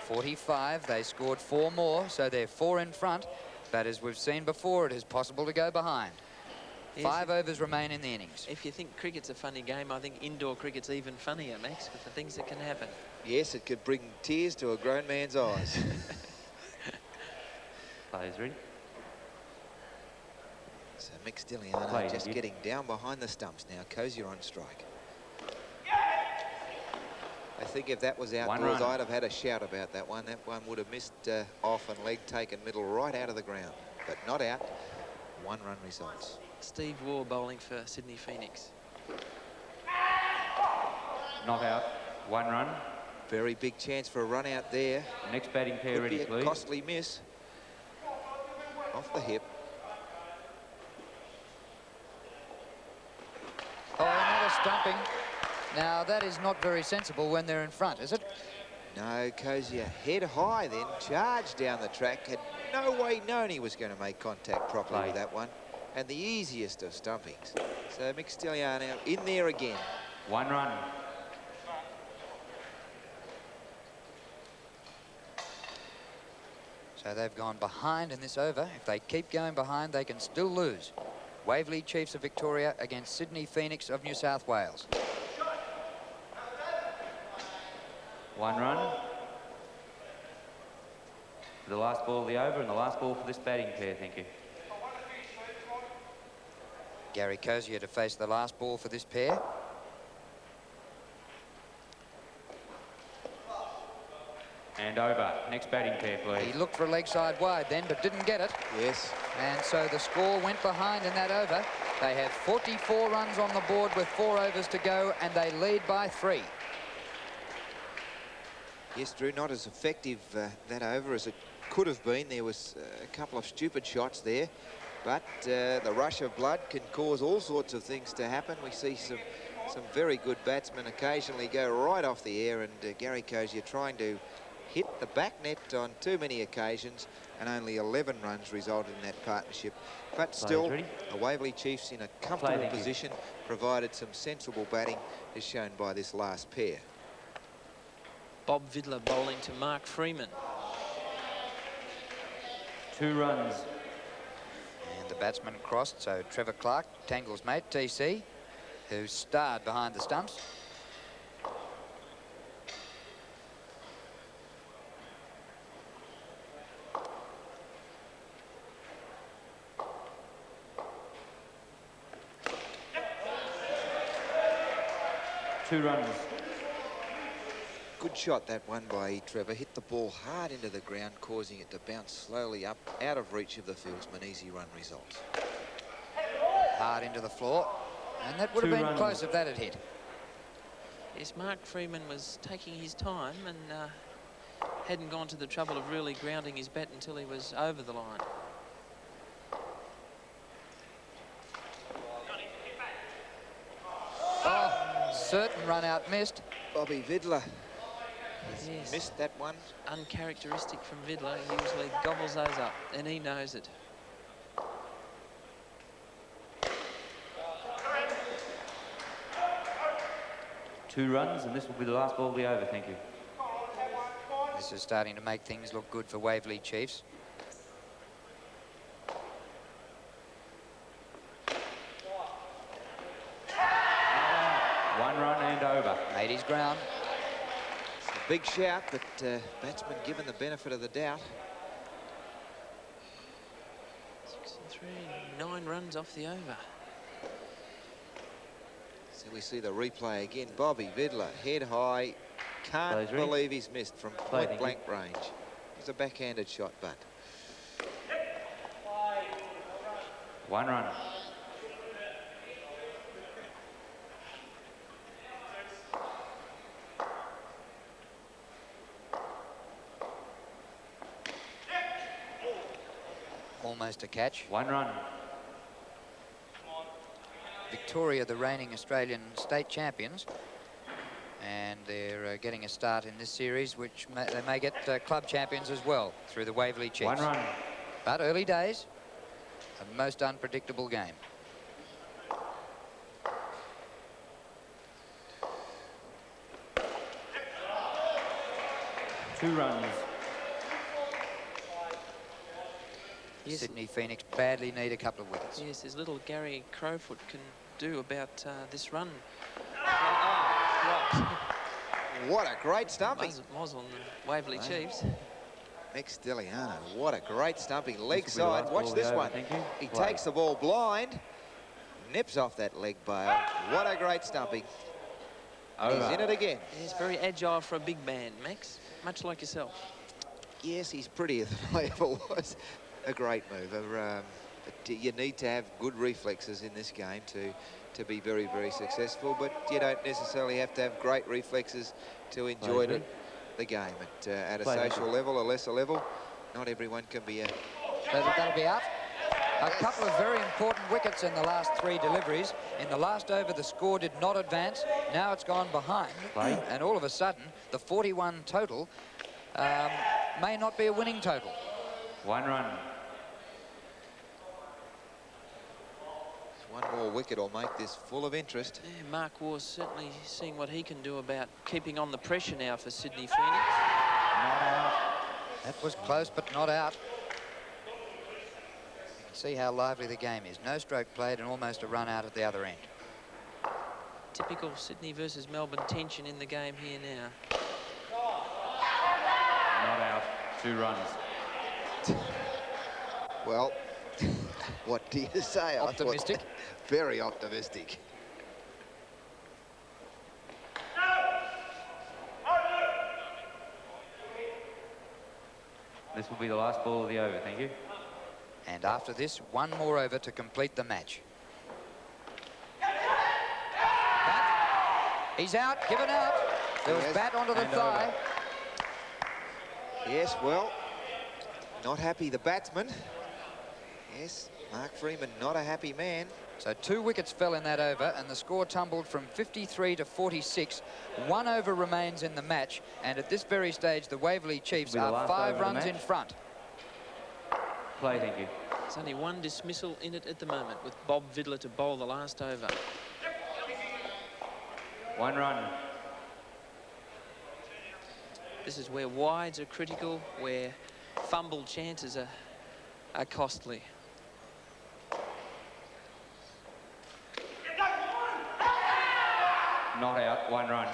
45, they scored 4 more, so they're 4 in front. But as we've seen before, it is possible to go behind. Yes, 5 overs remain in the innings. If you think cricket's a funny game, I think indoor cricket's even funnier, Max, with the things that can happen. Yes, it could bring tears to a grown man's eyes. Players ready. So Mick Stiliano just getting down behind the stumps now. Cozier on strike. I think if that was outdoors, I'd have had a shout about that one. That one would have missed off and leg taken middle right out of the ground. But not out. 1 run results. Steve Waugh bowling for Sydney Phoenix. Not out. 1 run. Very big chance for a run out there. Next batting pair Could ready, be a please. costly miss. Off the hip. Oh, another stumping. Now, that is not very sensible when they're in front, is it? No, Cozier head high then, charged down the track, had no way known he was going to make contact properly with that one. And the easiest of stumpings. So Mick Stelliano in there again. 1 run. So they've gone behind in this over. If they keep going behind, they can still lose. Waverley Chiefs of Victoria against Sydney Phoenix of New South Wales. 1 run. The last ball of the over and the last ball for this batting pair, thank you. Gary Cozier to face the last ball for this pair. And over. Next batting pair, please. He looked for a leg side wide then, but didn't get it. Yes. And so the score went behind in that over. They have 44 runs on the board with 4 overs to go, and they lead by 3. Yes, Drew, not as effective that over as it could have been. There was a couple of stupid shots there, but the rush of blood can cause all sorts of things to happen. We see some very good batsmen occasionally go right off the air, and Gary Cozier trying to hit the back net on too many occasions, and only 11 runs resulted in that partnership. But still, the Waverley Chiefs in a comfortable position, provided some sensible batting, as shown by this last pair. Bob Vidler bowling to Mark Freeman. 2 runs. And the batsman crossed, so Trevor Clark, Tangle's mate, TC, who starred behind the stumps. Two runs. Good shot, that one by Trevor. Hit the ball hard into the ground, causing it to bounce slowly up, out of reach of the fieldsman. Easy run results. Hard into the floor. And that would have been close if that had hit. Yes, Mark Freeman was taking his time and hadn't gone to the trouble of really grounding his bat until he was over the line. Oh, certain run out missed. Bobby Vidler Yes. missed that one. Uncharacteristic from Vidler. He usually gobbles those up, and he knows it. Two runs, and this will be the last ball of the over, thank you. This is starting to make things look good for Waverley Chiefs. One run and over. Made his ground. It's a big shout, but batsman given the benefit of the doubt. 6 and 3, 9 runs off the over. So we see the replay again. Bobby Vidler, head high. Can't believe he's missed from point blank range. It was a backhanded shot, but. One run. Almost a catch. One run. Victoria, the reigning Australian state champions, and they're getting a start in this series, which they may get club champions as well through the Waverley Chiefs. One run. But early days, a most unpredictable game. Two runs. Yes. Sydney Phoenix badly need a couple of wickets. Yes, as little Gary Crowfoot can do about this run. Right. What a great stumping. Was on the Waverley Chiefs. Mick Stelliano, what a great stumping. Leg side, watch this one. He Play. takes the ball blind, nips off that leg bail. What a great stumping. Over. He's in it again. He's very agile for a big man, Max, much like yourself. Yes, he's prettier than I ever was. A great mover. You need to have good reflexes in this game to be very, very successful, but you don't necessarily have to have great reflexes to enjoy the game. At a social level, a lesser level, not everyone can be a... That'll be out. A couple of very important wickets in the last 3 deliveries. In the last over, the score did not advance. Now it's gone behind. Play. And all of a sudden, the 41 total may not be a winning total. 1 run. One more wicket will make this full of interest. Yeah, Mark Waugh's certainly seeing what he can do about keeping on the pressure now for Sydney Phoenix. Not out. That was close, but not out. You can see how lively the game is. No stroke played and almost a run out at the other end. Typical Sydney versus Melbourne tension in the game here now. Not out. 2 runs. Well, what do you say? Optimistic. Very optimistic. This will be the last ball of the over, thank you. And after this, 1 more over to complete the match. Bat. He's out, given out. There was Yes, bat onto the and thigh. over. Yes, well, not happy the batsman. Yes, Mark Freeman, not a happy man. So 2 wickets fell in that over, and the score tumbled from 53 to 46. 1 over remains in the match, and at this very stage, the Waverley Chiefs Will be the are last 5 over of the runs in match. front. Play, thank you. There's only 1 dismissal in it at the moment, with Bob Vidler to bowl the last over. 1 run. This is where wides are critical, where fumble chances are costly. Not out. 1 run.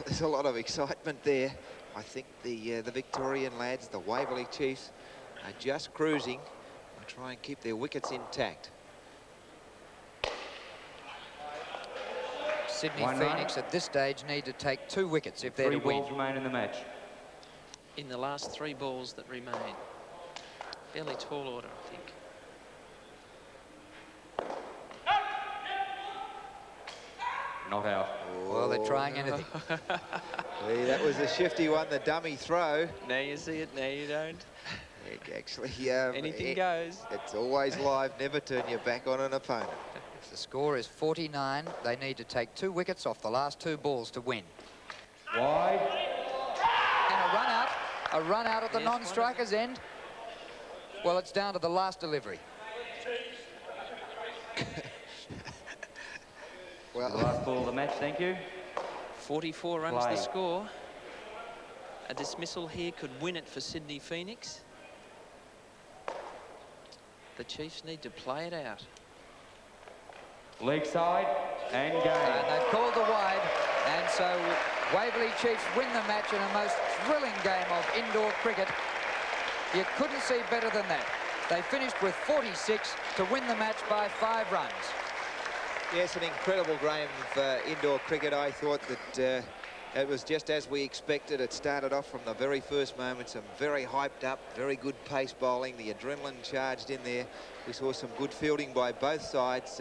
There's a lot of excitement there. I think the Victorian lads, the Waverley Chiefs, are just cruising and try and keep their wickets intact. Sydney 1 Phoenix run. at this stage need to take 2 wickets if they're 3 to win. balls remain in the match. In the last 3 balls that remain. Fairly tall order, I think. Not out. Well, they're trying anything. Hey, that was a shifty one, the dummy throw. Now you see it, now you don't. Actually, Anything goes. It's always live, never turn your back on an opponent. If the score is 49, they need to take 2 wickets off the last 2 balls to win. Wide. And a run out at the Yes, non-striker's end. Well, it's down to the last delivery. The Well, last ball of the match, thank you. 44 runs Play. the score. A dismissal here could win it for Sydney Phoenix. The Chiefs need to play it out. Leg side and game. And they've called the wide, and so Waverley Chiefs win the match in a most thrilling game of indoor cricket. You couldn't see better than that. They finished with 46 to win the match by 5 runs. yes, an incredible game of indoor cricket. I thought that it was just as we expected. It started off from the very first moment, some very hyped up, very good pace bowling. The adrenaline charged in there. We saw some good fielding by both sides,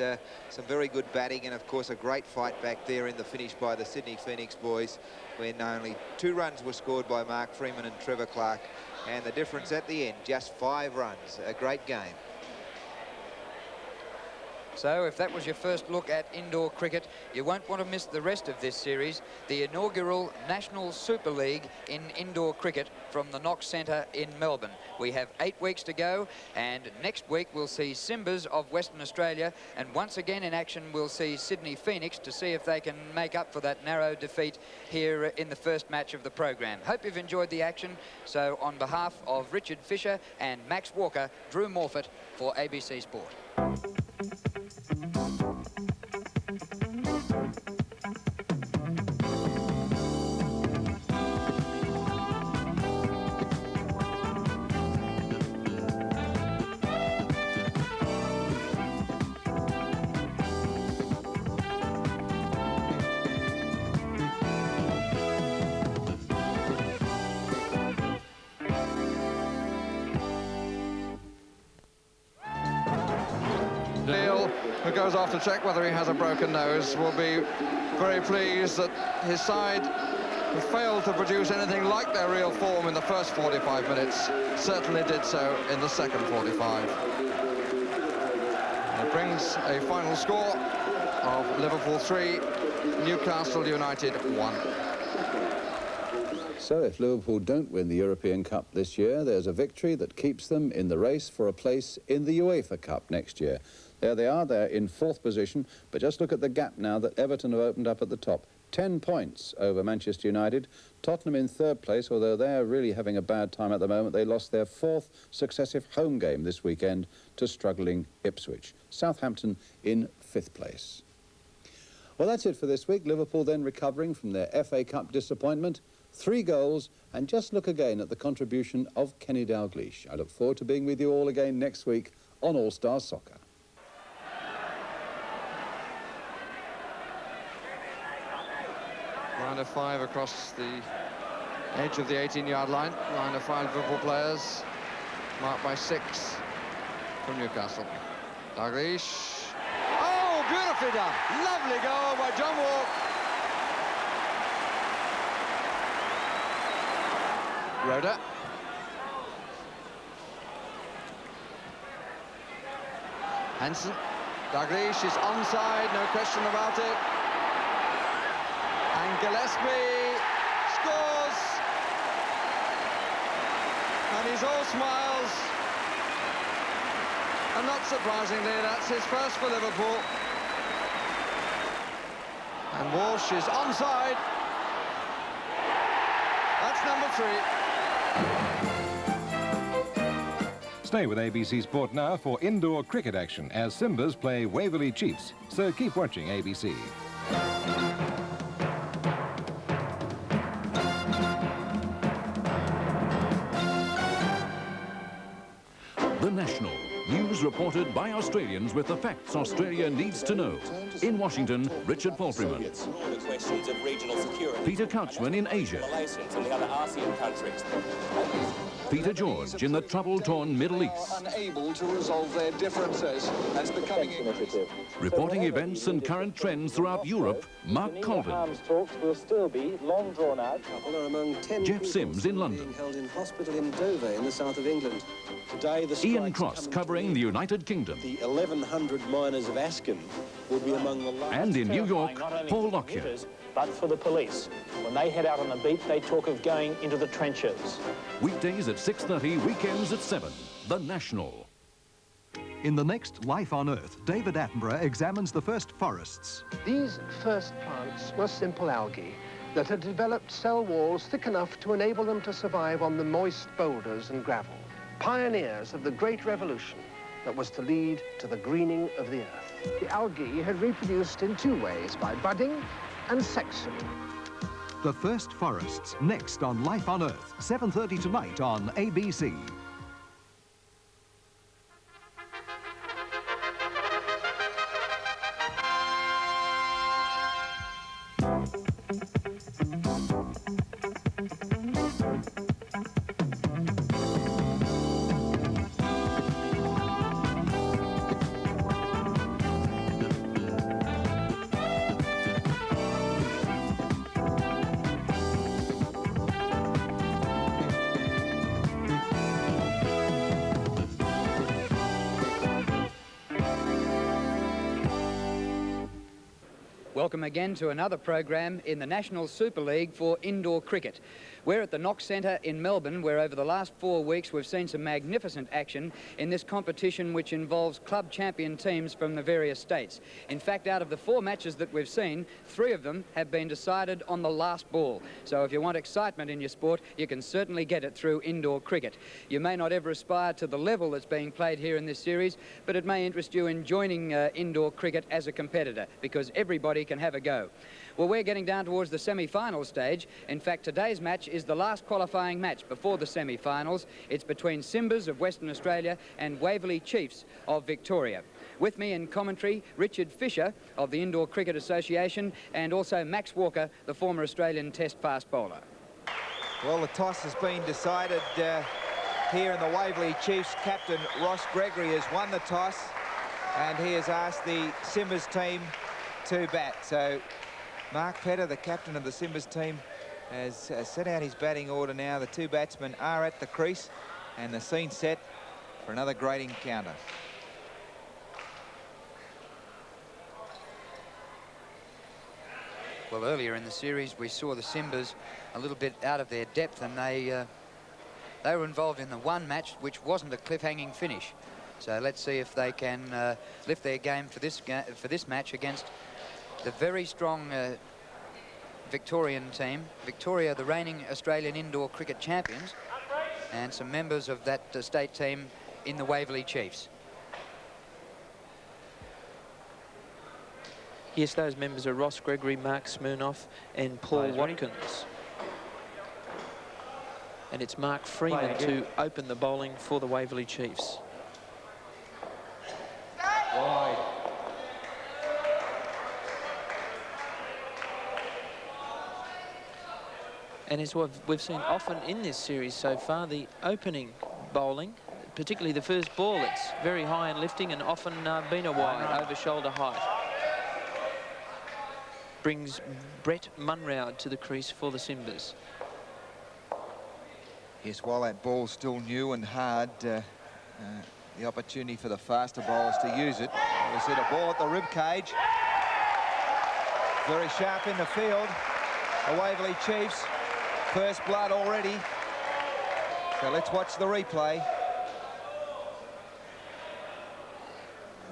some very good batting, and of course a great fight back there in the finish by the Sydney Phoenix boys, when only 2 runs were scored by Mark Freeman and Trevor Clark, and the difference at the end, just 5 runs. A great game. So if that was your first look at indoor cricket, you won't want to miss the rest of this series, the inaugural National Super League in indoor cricket from the Knox Centre in Melbourne. We have 8 weeks to go, and next week we'll see Simbas of Western Australia, and once again in action we'll see Sydney Phoenix to see if they can make up for that narrow defeat here in the first match of the program. Hope you've enjoyed the action. So on behalf of Richard Fisher and Max Walker, Drew Morfitt for ABC Sport. Who goes off to check whether he has a broken nose, will be very pleased that his side who failed to produce anything like their real form in the first 45 minutes, certainly did so in the second 45. It brings a final score of Liverpool 3, Newcastle United 1. So if Liverpool don't win the European Cup this year, there's a victory that keeps them in the race for a place in the UEFA Cup next year. There they are, they're in 4th position, but just look at the gap now that Everton have opened up at the top. 10 points over Manchester United. Tottenham in 3rd place, although they're really having a bad time at the moment. They lost their 4th successive home game this weekend to struggling Ipswich. Southampton in 5th place. Well, that's it for this week. Liverpool then recovering from their FA Cup disappointment. 3 goals, and just look again at the contribution of Kenny Dalglish. I look forward to being with you all again next week on All Star Soccer. Line of 5 across the edge of the 18-yard line. Line of 5 Liverpool players, marked by 6 from Newcastle. Dalglish. Oh, beautifully done. Lovely goal by John Walk. Rhoda. Hansen. Dalglish is onside, no question about it. And Gillespie scores. And he's all smiles. And not surprisingly, that's his first for Liverpool. And Walsh is onside. That's number 3. Stay with ABC Sport now for indoor cricket action as Simbas play Waverley Chiefs. So keep watching ABC. The National. News reported by Australians with the facts Australia needs to know. In Washington, Richard Palfreyman. The questions of regional security. Peter Couchman in Asia. Relations in the other ASEAN countries. Peter George in the trouble-torn Middle East. Unable to resolve their differences. That's becoming initiative. Reporting events and current trends throughout Europe, Mark Colvin. Arms talks will still be long drawn out. Are among 10 Jeff Sims in London. being held in hospital in Dover in the south of England. Today, the Ian Cross covering the United Kingdom. The 1,100 miners of Askin will be among the last. And in New York, Paul Lockyer. But for the police. When they head out on the beat, they talk of going into the trenches. Weekdays at 6:30, weekends at 7. The National. In the next Life on Earth, David Attenborough examines the first forests. These first plants were simple algae that had developed cell walls thick enough to enable them to survive on the moist boulders and gravel. Pioneers of the great revolution that was to lead to the greening of the earth. The algae had reproduced in 2 ways, by budding and section. The first forests, next on Life on Earth, 7:30 tonight on ABC. Welcome again to another program in the National Super League for indoor cricket. We're at the Knox Centre in Melbourne, where over the last 4 weeks we've seen some magnificent action in this competition, which involves club champion teams from the various states. In fact, out of the 4 matches that we've seen, 3 of them have been decided on the last ball. So if you want excitement in your sport, you can certainly get it through indoor cricket. You may not ever aspire to the level that's being played here in this series, but it may interest you in joining indoor cricket as a competitor, because everybody can have a go. Well, we're getting down towards the semi-final stage. In fact, today's match is the last qualifying match before the semi-finals. It's between Simbas of Western Australia and Waverley Chiefs of Victoria. With me in commentary, Richard Fisher of the Indoor Cricket Association, and also Max Walker, the former Australian Test fast bowler. Well, the toss has been decided here in the Waverley Chiefs. Captain Ross Gregory has won the toss, and he has asked the Simbas team to bat. So Mark Petter, the captain of the Simbas team, has set out his batting order now. The two batsmen are at the crease, and the scene set for another great encounter. Well, earlier in the series, we saw the Simbas a little bit out of their depth, and they were involved in the one match, which wasn't a cliff-hanging finish. So let's see if they can lift their game for this match against the very strong Victorian team. Victoria, the reigning Australian indoor cricket champions, and some members of that state team in the Waverley Chiefs. Yes, those members are Ross Gregory, Mark Smirnoff and Paul Watkins. And it's Mark Freeman to open the bowling for the Waverley Chiefs. Wide. And as we've seen often in this series so far, the opening bowling, particularly the first ball, it's very high and lifting and often been a wide, over shoulder height. Brings Brett Munroud to the crease for the Simbas. Yes, while that ball's still new and hard, the opportunity for the faster bowlers to use it. We see the ball at the rib cage. Very sharp in the field. The Waverley Chiefs, first blood already. So let's watch the replay.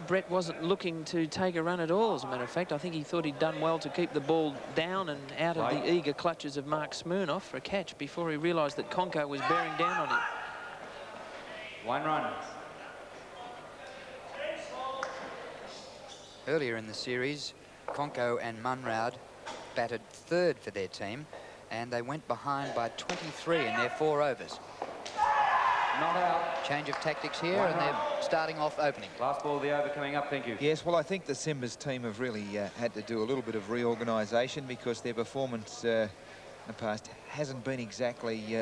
Brett wasn't looking to take a run at all, as a matter of fact. I think he thought he'd done well to keep the ball down and out of the eager clutches of Mark Smirnoff for a catch before he realised that Conco was bearing down on him. 1 run. Earlier in the series, Conco and Munroud batted third for their team, and they went behind by 23 in their 4 overs. Not out. Change of tactics here, and they're starting off opening. Last ball of the over coming up, thank you. Yes, well, I think the Simbas team have really had to do a little bit of reorganisation because their performance in the past hasn't been exactly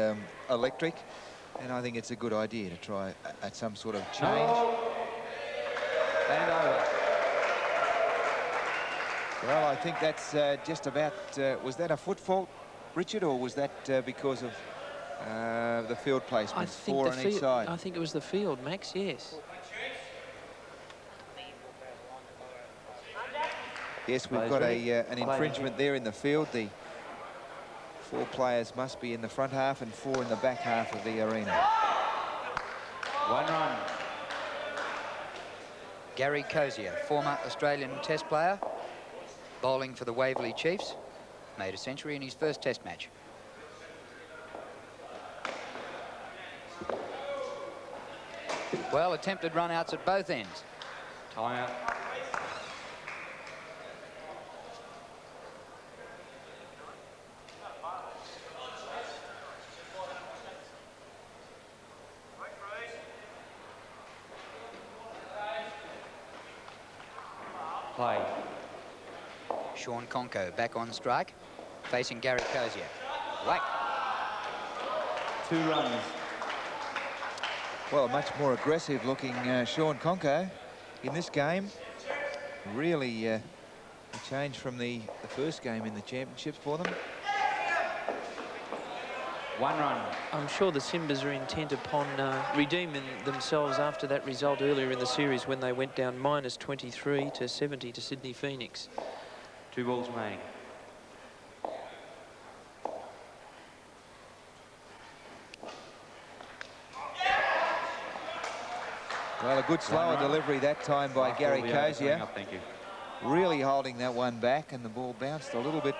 electric, and I think it's a good idea to try at some sort of change. No. And over. Well, I think that's just about... was that a foot fault, Richard, or was that because of the field placement? 4 on each side. I think it was the field, Max, yes. Yes, we've got an infringement there in the field. The 4 players must be in the front half and 4 in the back half of the arena. 1 run. Gary Cozier, former Australian Test player, bowling for the Waverley Chiefs, made a century in his first Test match. Well, attempted run-outs at both ends. Time out. Play. Sean Conco back on strike, facing Gary Cozier. Whack. 2 runs. Well, a much more aggressive looking Sean Conco in this game. Really a change from the first game in the championships for them. 1 run. I'm sure the Simbas are intent upon redeeming themselves after that result earlier in the series when they went down -23 to 70 to Sydney Phoenix. 2 balls remaining. Well, a good slower delivery that time by Gary Cozier. Thank you. Really holding that one back, and the ball bounced a little bit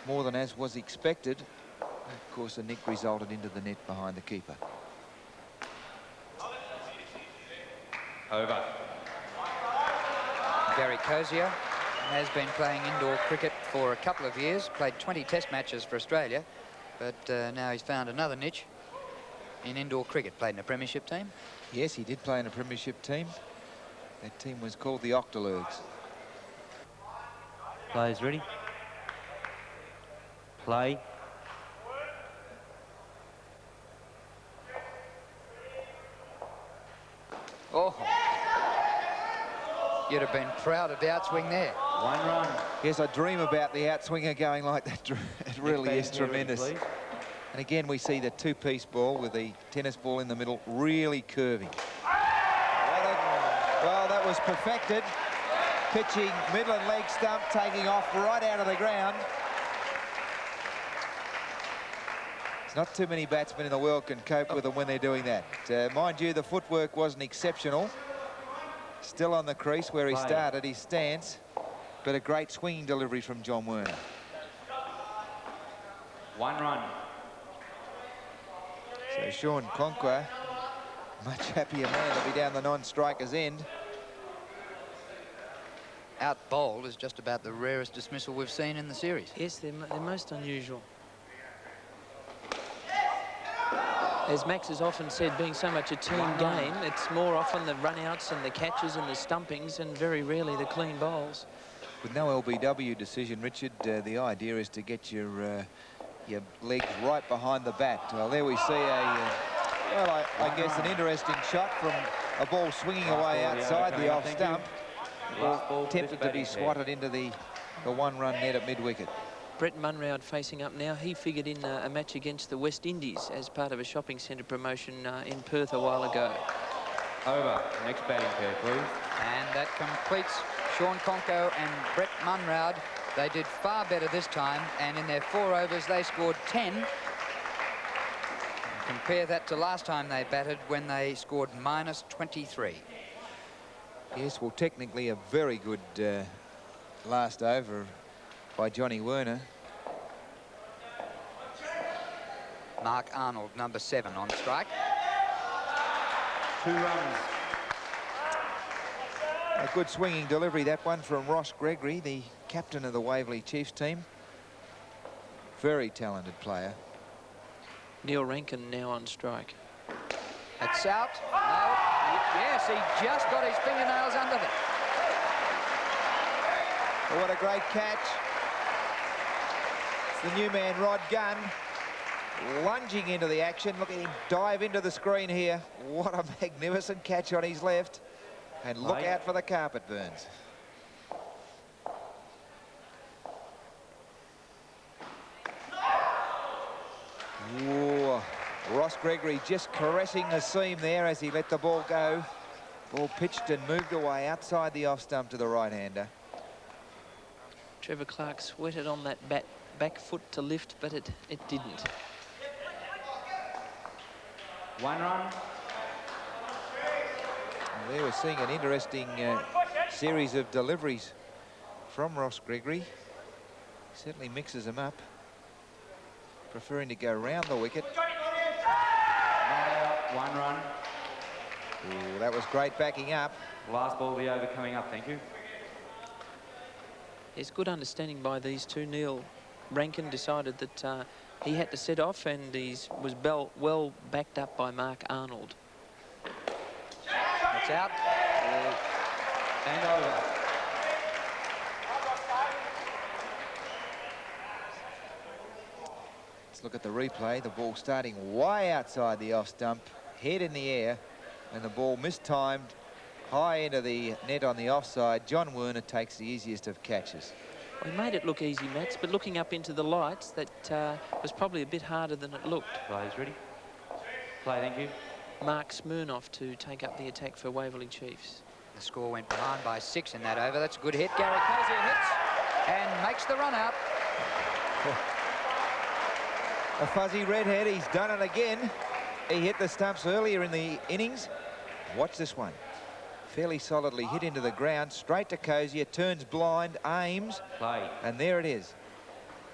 more than as was expected. Of course, the nick resulted into the net behind the keeper. Over. Gary Cozier has been playing indoor cricket for a couple of years, played 20 Test matches for Australia, but now he's found another niche in indoor cricket. Played in a premiership team. Yes, he did play in a premiership team. That team was called the Octolurgs. Players ready. Play. Oh, you'd have been proud of the outswing there. 1 run. Yes, I dream about the outswinger going like that. It really is tremendous. Please. And again, we see the two-piece ball with the tennis ball in the middle, really curving. Well, that was perfected. Pitching middle and leg stump, taking off right out of the ground. There's not too many batsmen in the world can cope with them when they're doing that. Mind you, the footwork wasn't exceptional. Still on the crease where he started his stance, but a great swinging delivery from John Werner. 1 run. So Sean Conquer, much happier man to be down the non-striker's end. Out bowled is just about the rarest dismissal we've seen in the series. Yes, they're most unusual. As Max has often said, being so much a team game, it's more often the run-outs and the catches and the stumpings and very rarely the clean bowls. With no LBW decision, Richard, the idea is to get your legs right behind the bat. Well, there we see I guess an interesting shot from a ball swinging away outside the off stump. Ball tempted to be swatted into the one-run net at mid-wicket. Brett Munroud facing up now. He figured in a match against the West Indies as part of a shopping centre promotion in Perth a while ago. Over. Next batting pair, please. And that completes Sean Conco and Brett Munroud. They did far better this time, and in their 4 overs they scored 10. Compare that to last time they batted when they scored -23. Yes, well, technically a very good last over by Johnny Werner. Mark Arnold, number 7, on strike. 2 runs. A good swinging delivery, that one, from Ross Gregory, the captain of the Waverley Chiefs team. Very talented player. Neil Rankin now on strike. It's out. No. Yes, he just got his fingernails under it. Oh, what a great catch. It's the new man, Rod Gunn, lunging into the action. Look at him dive into the screen here. What a magnificent catch on his left. And look out for the carpet burns. Whoa. Ross Gregory just caressing the seam there as he let the ball go. Ball pitched and moved away outside the off stump to the right-hander. Trevor Clark sweated on that back foot to lift, but it didn't. 1 run. There we're seeing an interesting series of deliveries from Ross Gregory. Certainly mixes them up, preferring to go round the wicket. 1 run. Ooh, that was great backing up. Last ball of the over coming up, thank you. There's good understanding by these two. Neil Rankin decided that he had to set off, and he was well backed up by Mark Arnold. It's out. And over. Let's look at the replay. The ball starting way outside the off stump, head in the air, and the ball mistimed high into the net on the offside. John Werner takes the easiest of catches. Well, he made it look easy, Mats, but looking up into the lights, that was probably a bit harder than it looked. Players ready? Play, thank you. Mark Smirnoff to take up the attack for Waverley Chiefs. The score went behind by 6 in that over. That's a good hit. Gary Cozier hits and makes the run out. A fuzzy redhead, he's done it again. He hit the stumps earlier in the innings. Watch this one. Fairly solidly hit into the ground, straight to Cozier, turns blind, aims, Play. and there it is.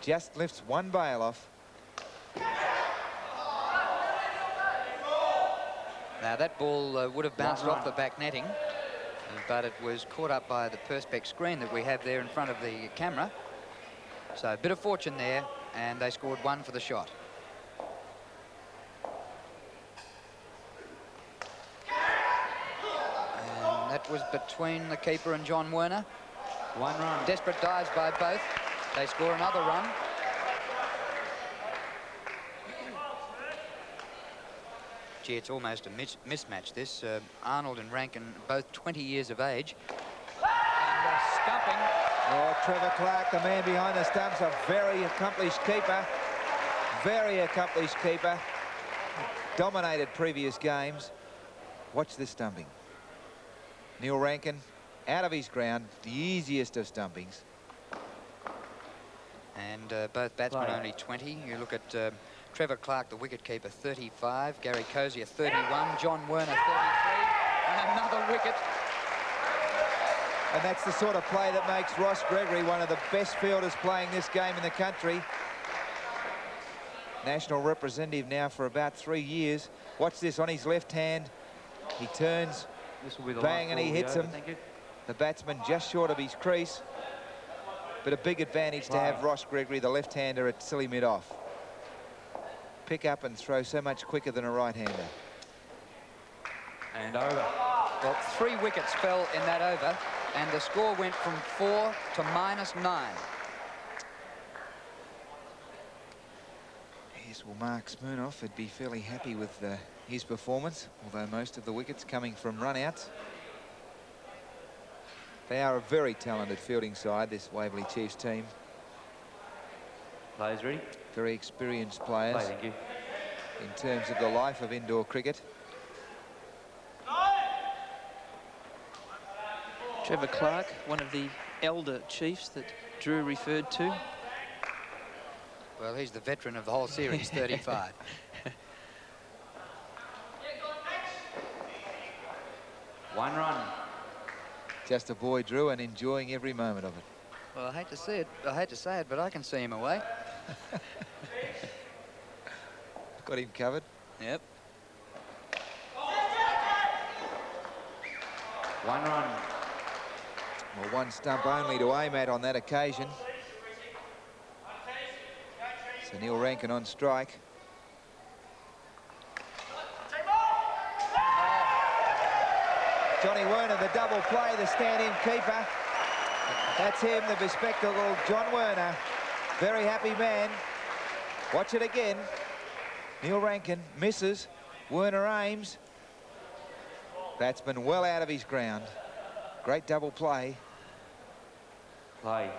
Just lifts one bail off. Now that ball would have bounced off the back netting, but it was caught up by the Perspex screen that we have there in front of the camera. So a bit of fortune there, and they scored 1 for the shot. And that was between the keeper and John Werner. 1 run. Desperate dives by both. They score another run. Gee, it's almost a mismatch, this. Arnold and Rankin, both 20 years of age. And stumping. Oh, Trevor Clark, the man behind the stumps, a very accomplished keeper. Very accomplished keeper. Dominated previous games. Watch this stumping. Neil Rankin out of his ground, the easiest of stumpings. And both batsmen only 20. You look at Trevor Clark, the wicketkeeper, 35. Gary Cozier, 31. John Werner, 33. And another wicket. And that's the sort of play that makes Ross Gregory one of the best fielders playing this game in the country. National representative now for about 3 years. Watch this on his left hand. He turns, bang, and he hits him. The batsman just short of his crease. But a big advantage to have Ross Gregory, the left-hander, at silly mid-off. Pick up and throw so much quicker than a right-hander. And over. Well, 3 wickets fell in that over, and the score went from 4 to -9. Yes, well, Mark Smirnoff would be fairly happy with his performance, although most of the wickets coming from run-outs. They are a very talented fielding side, this Waverley Chiefs team. Players ready? Very experienced players. Play, thank you. In terms of the life of indoor cricket. Trevor Clark, one of the elder chiefs that Drew referred to. Well, he's the veteran of the whole series, 35. One run. Just a boy, Drew, and enjoying every moment of it. Well, I hate to see it. I hate to say it, but I can see him away. Got him covered. Yep. One run. Well, one stump only to aim at on that occasion. So Neil Rankin on strike. Johnny Werner, the double play, the stand-in keeper. That's him, the bespectacled John Werner. Very happy man. Watch it again. Neil Rankin misses. Werner aims. Batsman well out of his ground. Great double play. Play.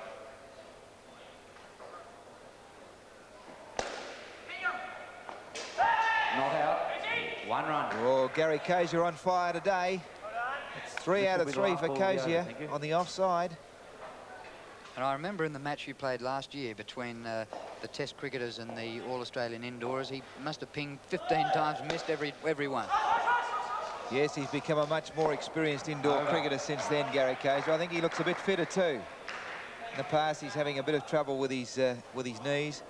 Not out. One run. Oh, Gary Cozier on fire today. It's 3 out of 3 for Cozier on the offside. And I remember in the match you played last year between the Test cricketers and the All-Australian indoors, he must have pinged 15 times, missed every one. Yes, he's become a much more experienced indoor cricketer since then, Gary Cozier. I think he looks a bit fitter too. In the past, he's having a bit of trouble with his knees.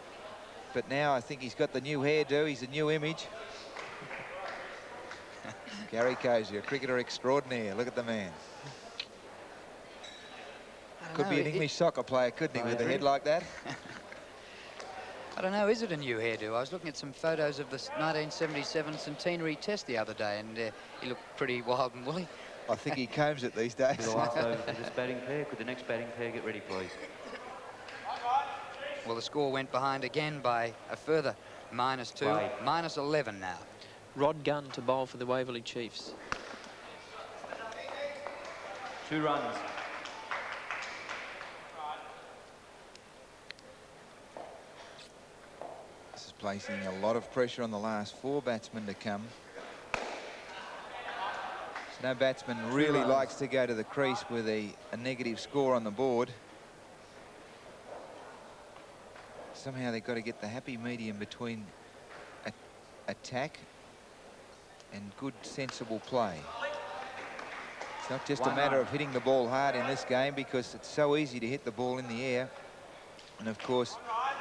But now I think he's got the new hairdo, he's a new image. Gary Cozier, cricketer extraordinaire. Look at the man. Could be an English soccer player, couldn't he, with a head like that? I don't know, is it a new hairdo? I was looking at some photos of the 1977 centenary test the other day, and he looked pretty wild and woolly. I think he combs it these days. The last over for this batting pair. Could the next batting pair get ready, please? Well, the score went behind again by a further -2, -11 now. Rod Gunn to bowl for the Waverley Chiefs. 2 runs. This is placing a lot of pressure on the last 4 batsmen to come. So no batsman really likes to go to the crease with a negative score on the board. Somehow they've got to get the happy medium between attack and good, sensible play. It's not just a matter of hitting the ball hard in this game, because it's so easy to hit the ball in the air. And of course,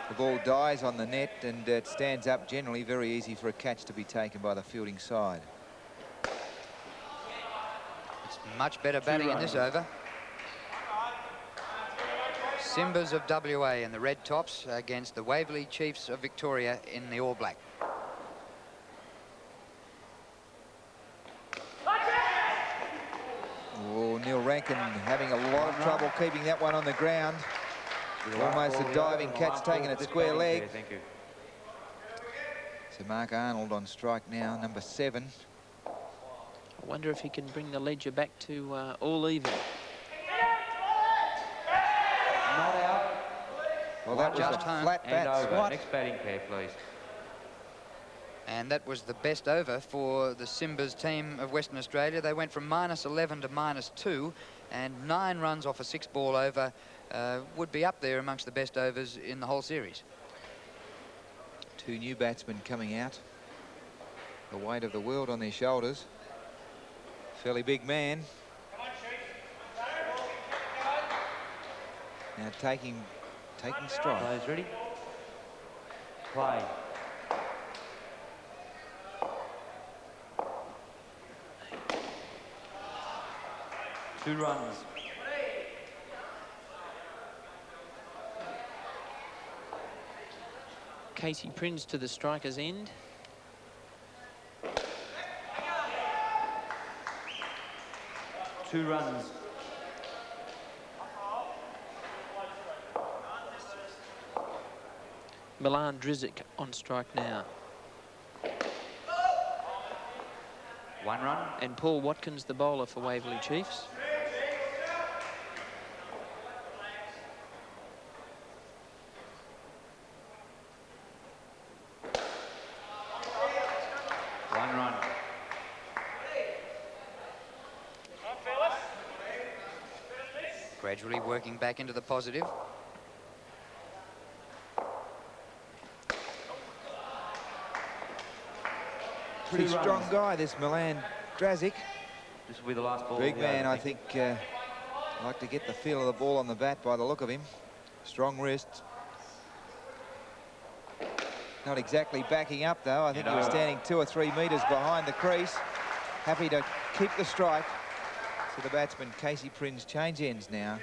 the ball dies on the net and it stands up generally. Very easy for a catch to be taken by the fielding side. It's much better batting in this over. Simbas of WA in the red tops against the Waverley Chiefs of Victoria in the all black. Oh, Neil Rankin having a lot of trouble keeping that one on the ground. Almost a diving catch, taking it square leg. Thank you. So Mark Arnold on strike now, number 7. I wonder if he can bring the ledger back to all even. that was just a home. flat And bat over. swat. Next batting pair, please. And that was the best over for the Simbas team of Western Australia. They went from -11 to -2, and 9 runs off a 6-ball over would be up there amongst the best overs in the whole series. 2 new batsmen coming out. The weight of the world on their shoulders. Fairly big man. Now taking stride. Players ready? Play. Two runs. Casey Prince to the striker's end. Two runs. Milan Drizic on strike now. 1 run. And Paul Watkins, the bowler for Waverley Chiefs. Gradually working back into the positive. Pretty strong guy, this Milan Drazic. This will be the last ball. Big man, I think. Like to get the feel of the ball on the bat by the look of him. Strong wrists. Not exactly backing up, though. I think he was standing 2 or 3 metres behind the crease. Happy to keep the strike. So the batsman, Casey Prince, change ends now.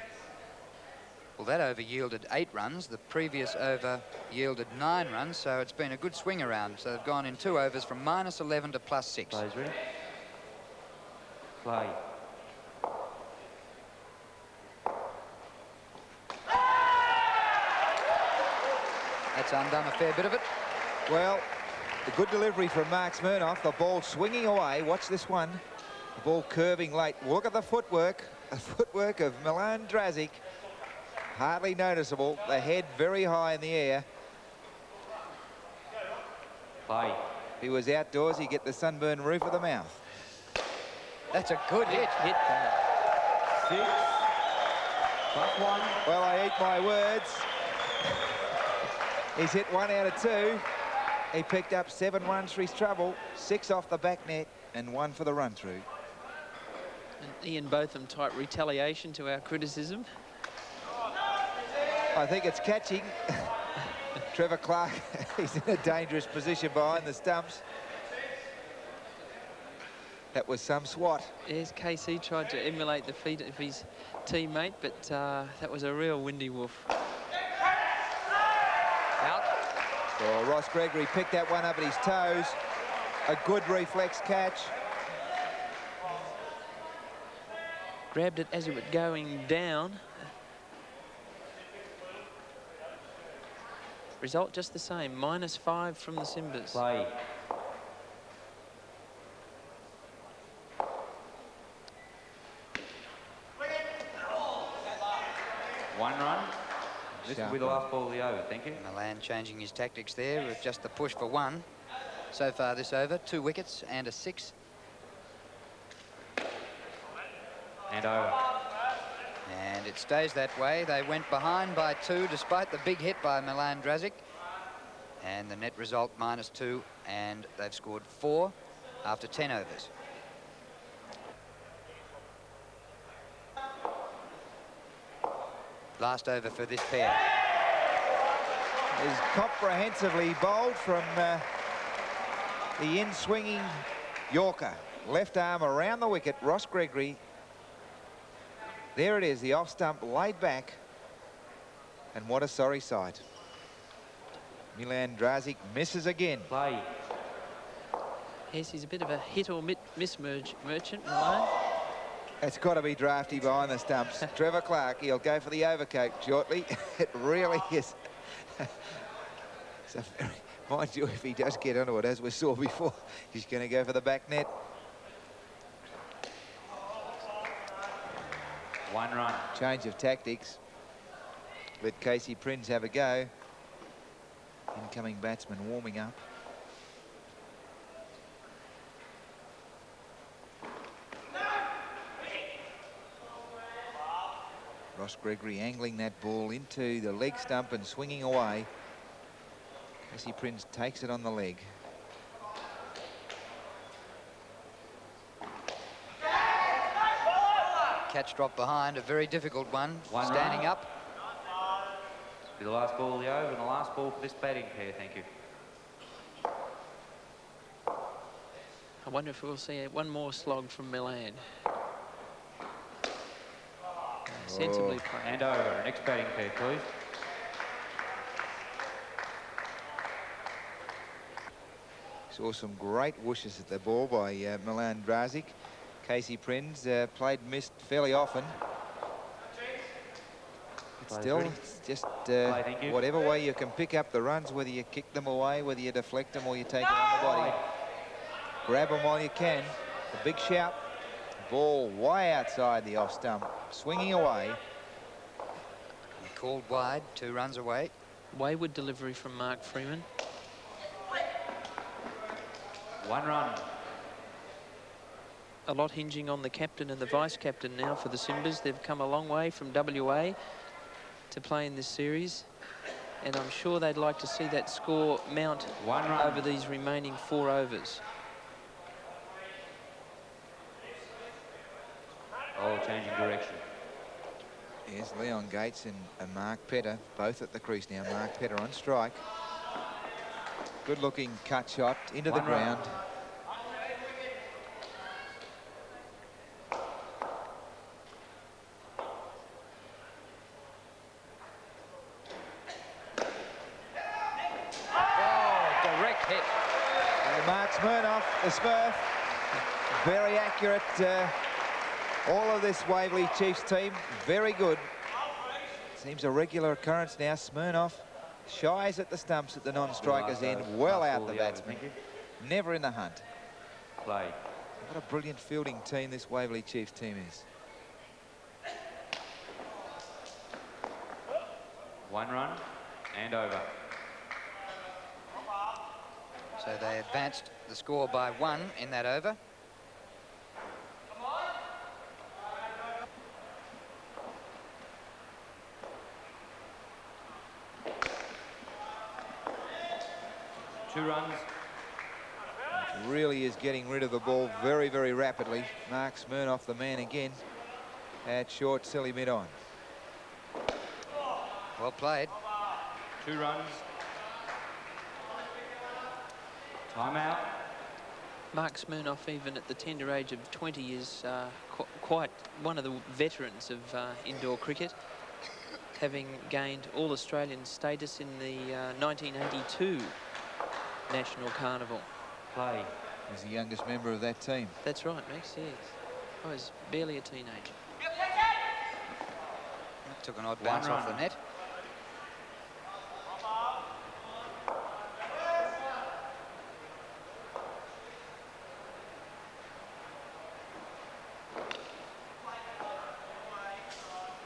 Well, that over yielded 8 runs. The previous over yielded 9 runs, so it's been a good swing around. So they've gone in 2 overs from -11 to +6. Players ready? Play. That's undone a fair bit of it. Well, a good delivery from Mark Smirnoff. The ball swinging away. Watch this one. The ball curving late. Look at the footwork. The footwork of Milan Drazic. Hardly noticeable. The head very high in the air. Play. If he was outdoors, he'd get the sunburned roof of the mouth. That's a good hit. 6 +1. Well, I eat my words. He's hit 1 out of 2. He picked up 7 runs for his trouble, 6 off the back net, and 1 for the run through. An Ian Botham type retaliation to our criticism. I think it's catching. Trevor Clark, he's in a dangerous position behind the stumps. That was some swat. Yes, KC tried to emulate the feat of his teammate, but that was a real windy wolf. Out. Well, Ross Gregory picked that one up at his toes. A good reflex catch. Grabbed it as it was going down. Result just the same, -5 from the Simbas. Play. One run. This will be the last ball of the over. Thank you. Milan changing his tactics there with just the push for 1. So far this over, 2 wickets and a 6. And over. And it stays that way. They went behind by 2 despite the big hit by Milan Drazic. And the net result -2, and they've scored 4 after 10 overs. Last over for this pair. Is comprehensively bowled from the in-swinging Yorker. Left arm around the wicket, Ross Gregory. There it is, the off stump laid back. And what a sorry sight. Milan Drazic misses again. Play. Yes, he's a bit of a hit or miss merchant, Milan. It's got to be drafty behind the stumps. Trevor Clark, he'll go for the overcoat shortly. It really is. So, mind you, if he does get onto it, as we saw before, he's going to go for the back net. 1 run. Change of tactics. Let Casey Prinz have a go. Incoming batsman warming up. Ross Gregory angling that ball into the leg stump and swinging away. Casey Prinz takes it on the leg. Catch drop behind, a very difficult one. One Standing run. up. Be the last ball of the over and the last ball for this batting pair, thank you. I wonder if we'll see one more slog from Milan. Sensibly played. And over. Next batting pair, please. Saw some great whooshes at the ball by Milan Drazic. Casey Prinz missed fairly often. But still, it's just whatever way you can pick up the runs, whether you kick them away, whether you deflect them or you take it on the body. Grab them while you can. The big shout. Ball way outside the off stump, swinging away. Called wide, 2 runs away. Wayward delivery from Mark Freeman. 1 run. A lot hinging on the captain and the vice-captain now for the Simbas. They've come a long way from WA to play in this series. And I'm sure they'd like to see that score mount over these remaining 4 overs. Oh, changing direction. Here's Leon Gates and Mark Petter, both at the crease now. Mark Petter on strike. Good looking cut shot into the ground. Direct hit. Mark Smirnoff, the Smurf, very accurate. All of this Waverley Chiefs team, very good. Seems a regular occurrence now. Smirnoff shies at the stumps at the non-strikers end, well out the batsman. Never in the hunt. Play. What a brilliant fielding team this Waverley Chiefs team is. 1 run and over. So they advanced the score by 1 in that over. Two runs. Really is getting rid of the ball very, very rapidly. Mark Smirnoff, the man again, at short, silly mid-on. Well played. 2 runs. Timeout. Mark Smirnoff, even at the tender age of 20, is quite one of the veterans of indoor cricket, having gained All-Australian status in the 1982 National Carnival. Play. He's the youngest member of that team. That's right, Max, yes. I was barely a teenager. Took an odd bounce off the net.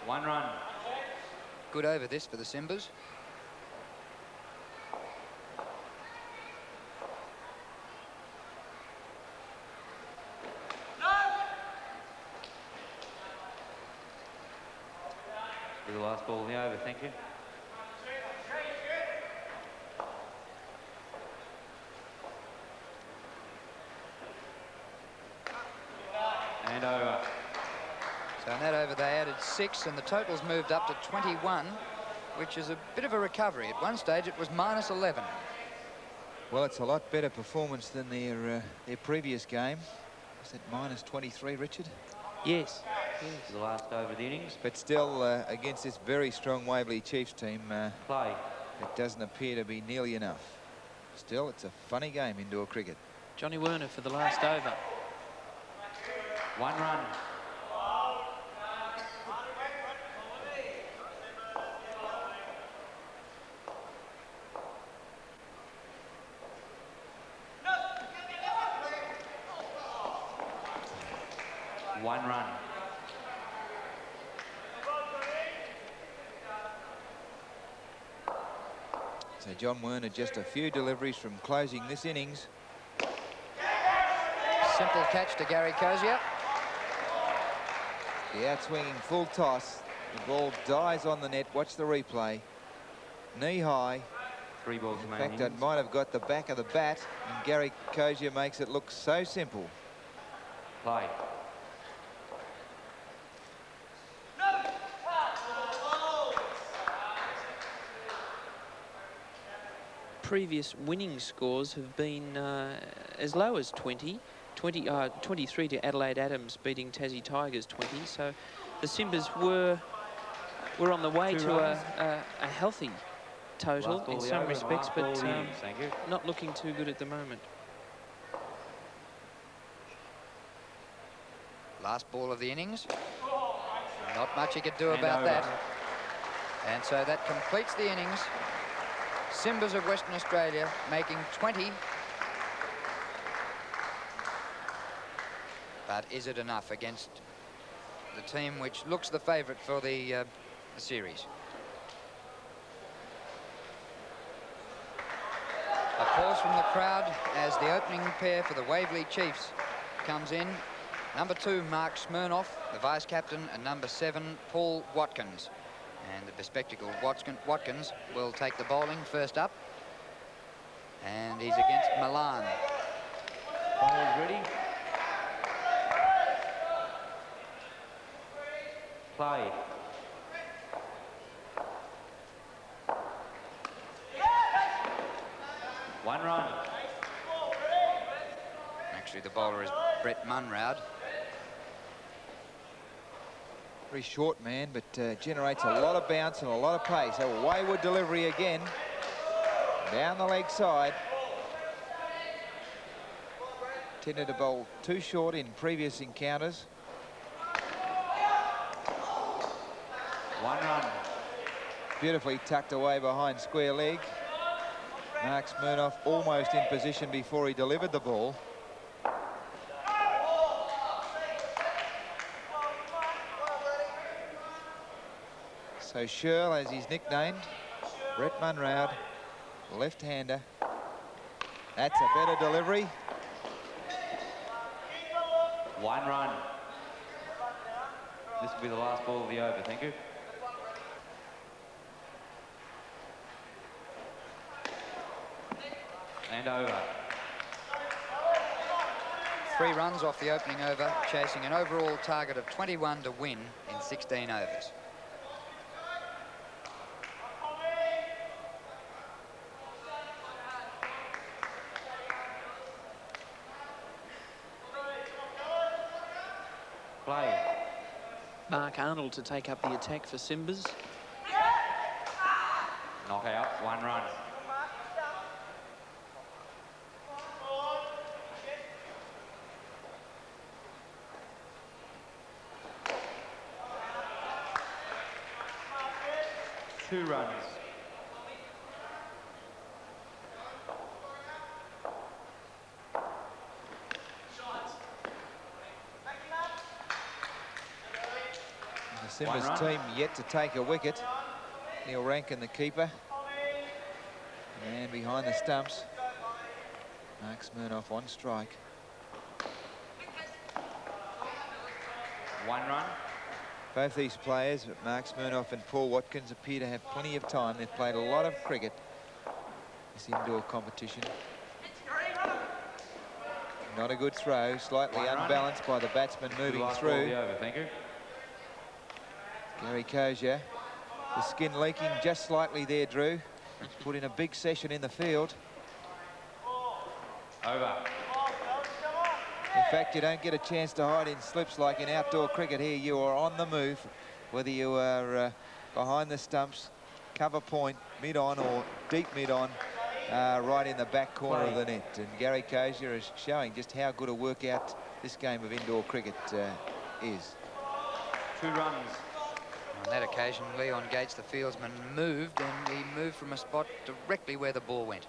One run. Good over this for the Simbas. The last ball in the over, thank you. And over. So in that over they added 6 and the totals moved up to 21, which is a bit of a recovery. At one stage it was -11. Well, it's a lot better performance than their previous game. Was it -23, Richard? Yes. The last over of the innings. But still, against this very strong Waverley Chiefs team, Play. it doesn't appear to be nearly enough. Still, it's a funny game, indoor cricket. Johnny Werner for the last over. 1 run. One run. So John Werner just a few deliveries from closing this innings. Simple catch to Gary Cozier. The outswinging full toss. The ball dies on the net. Watch the replay. Knee high. 3 balls In remaining. fact, it might have got the back of the bat, and Gary Cozier makes it look so simple. Play. Previous winning scores have been as low as 23 to Adelaide Adams beating Tassie Tigers 20. So the Simbas were on the way to a healthy total in some respects, but not looking too good at the moment. Last ball of the innings. Not much he could do about that. And so that completes the innings. Simbas of Western Australia making 20. But is it enough against the team which looks the favourite for the series? Applause from the crowd as the opening pair for the Waverley Chiefs comes in. Number 2, Mark Smirnoff, the vice-captain, and number 7, Paul Watkins. And the bespectacled Watkins will take the bowling first up. And he's against Milan. Players ready? Play. One run. Actually, the bowler is Brett Munroud. Very short man, but generates a lot of bounce and a lot of pace. A wayward delivery again. Down the leg side. Tended to bowl too short in previous encounters. One run. Beautifully tucked away behind square leg. Mark Smirnoff almost in position before he delivered the ball. So Shirl, as he's nicknamed, Brett Munroud, left-hander. That's a better delivery. One run. This will be the last ball of the over. Thank you. And over. 3 runs off the opening over, chasing an overall target of 21 to win in 16 overs. Play. Mark Arnold to take up the attack for Simbas. Knock out. 1 run. Two runs. The Simbas team yet to take a wicket. Neil Rankin, the keeper. And behind the stumps, Mark Smirnoff on strike. 1 run. Both these players, Mark Smirnoff and Paul Watkins, appear to have plenty of time. They've played a lot of cricket, this indoor competition. Not a good throw, slightly unbalanced by the batsman moving through. Over. Thank you. Gary Cozier, the skin leaking just slightly there, Drew. He's put in a big session in the field. Over. In fact, you don't get a chance to hide in slips like in outdoor cricket here. You are on the move, whether you are behind the stumps, cover point, mid-on or deep mid-on, right in the back corner of the net. And Gary Cozier is showing just how good a workout this game of indoor cricket is. 2 runs. On that occasion, Leon Gates, the fieldsman, moved, and he moved from a spot directly where the ball went.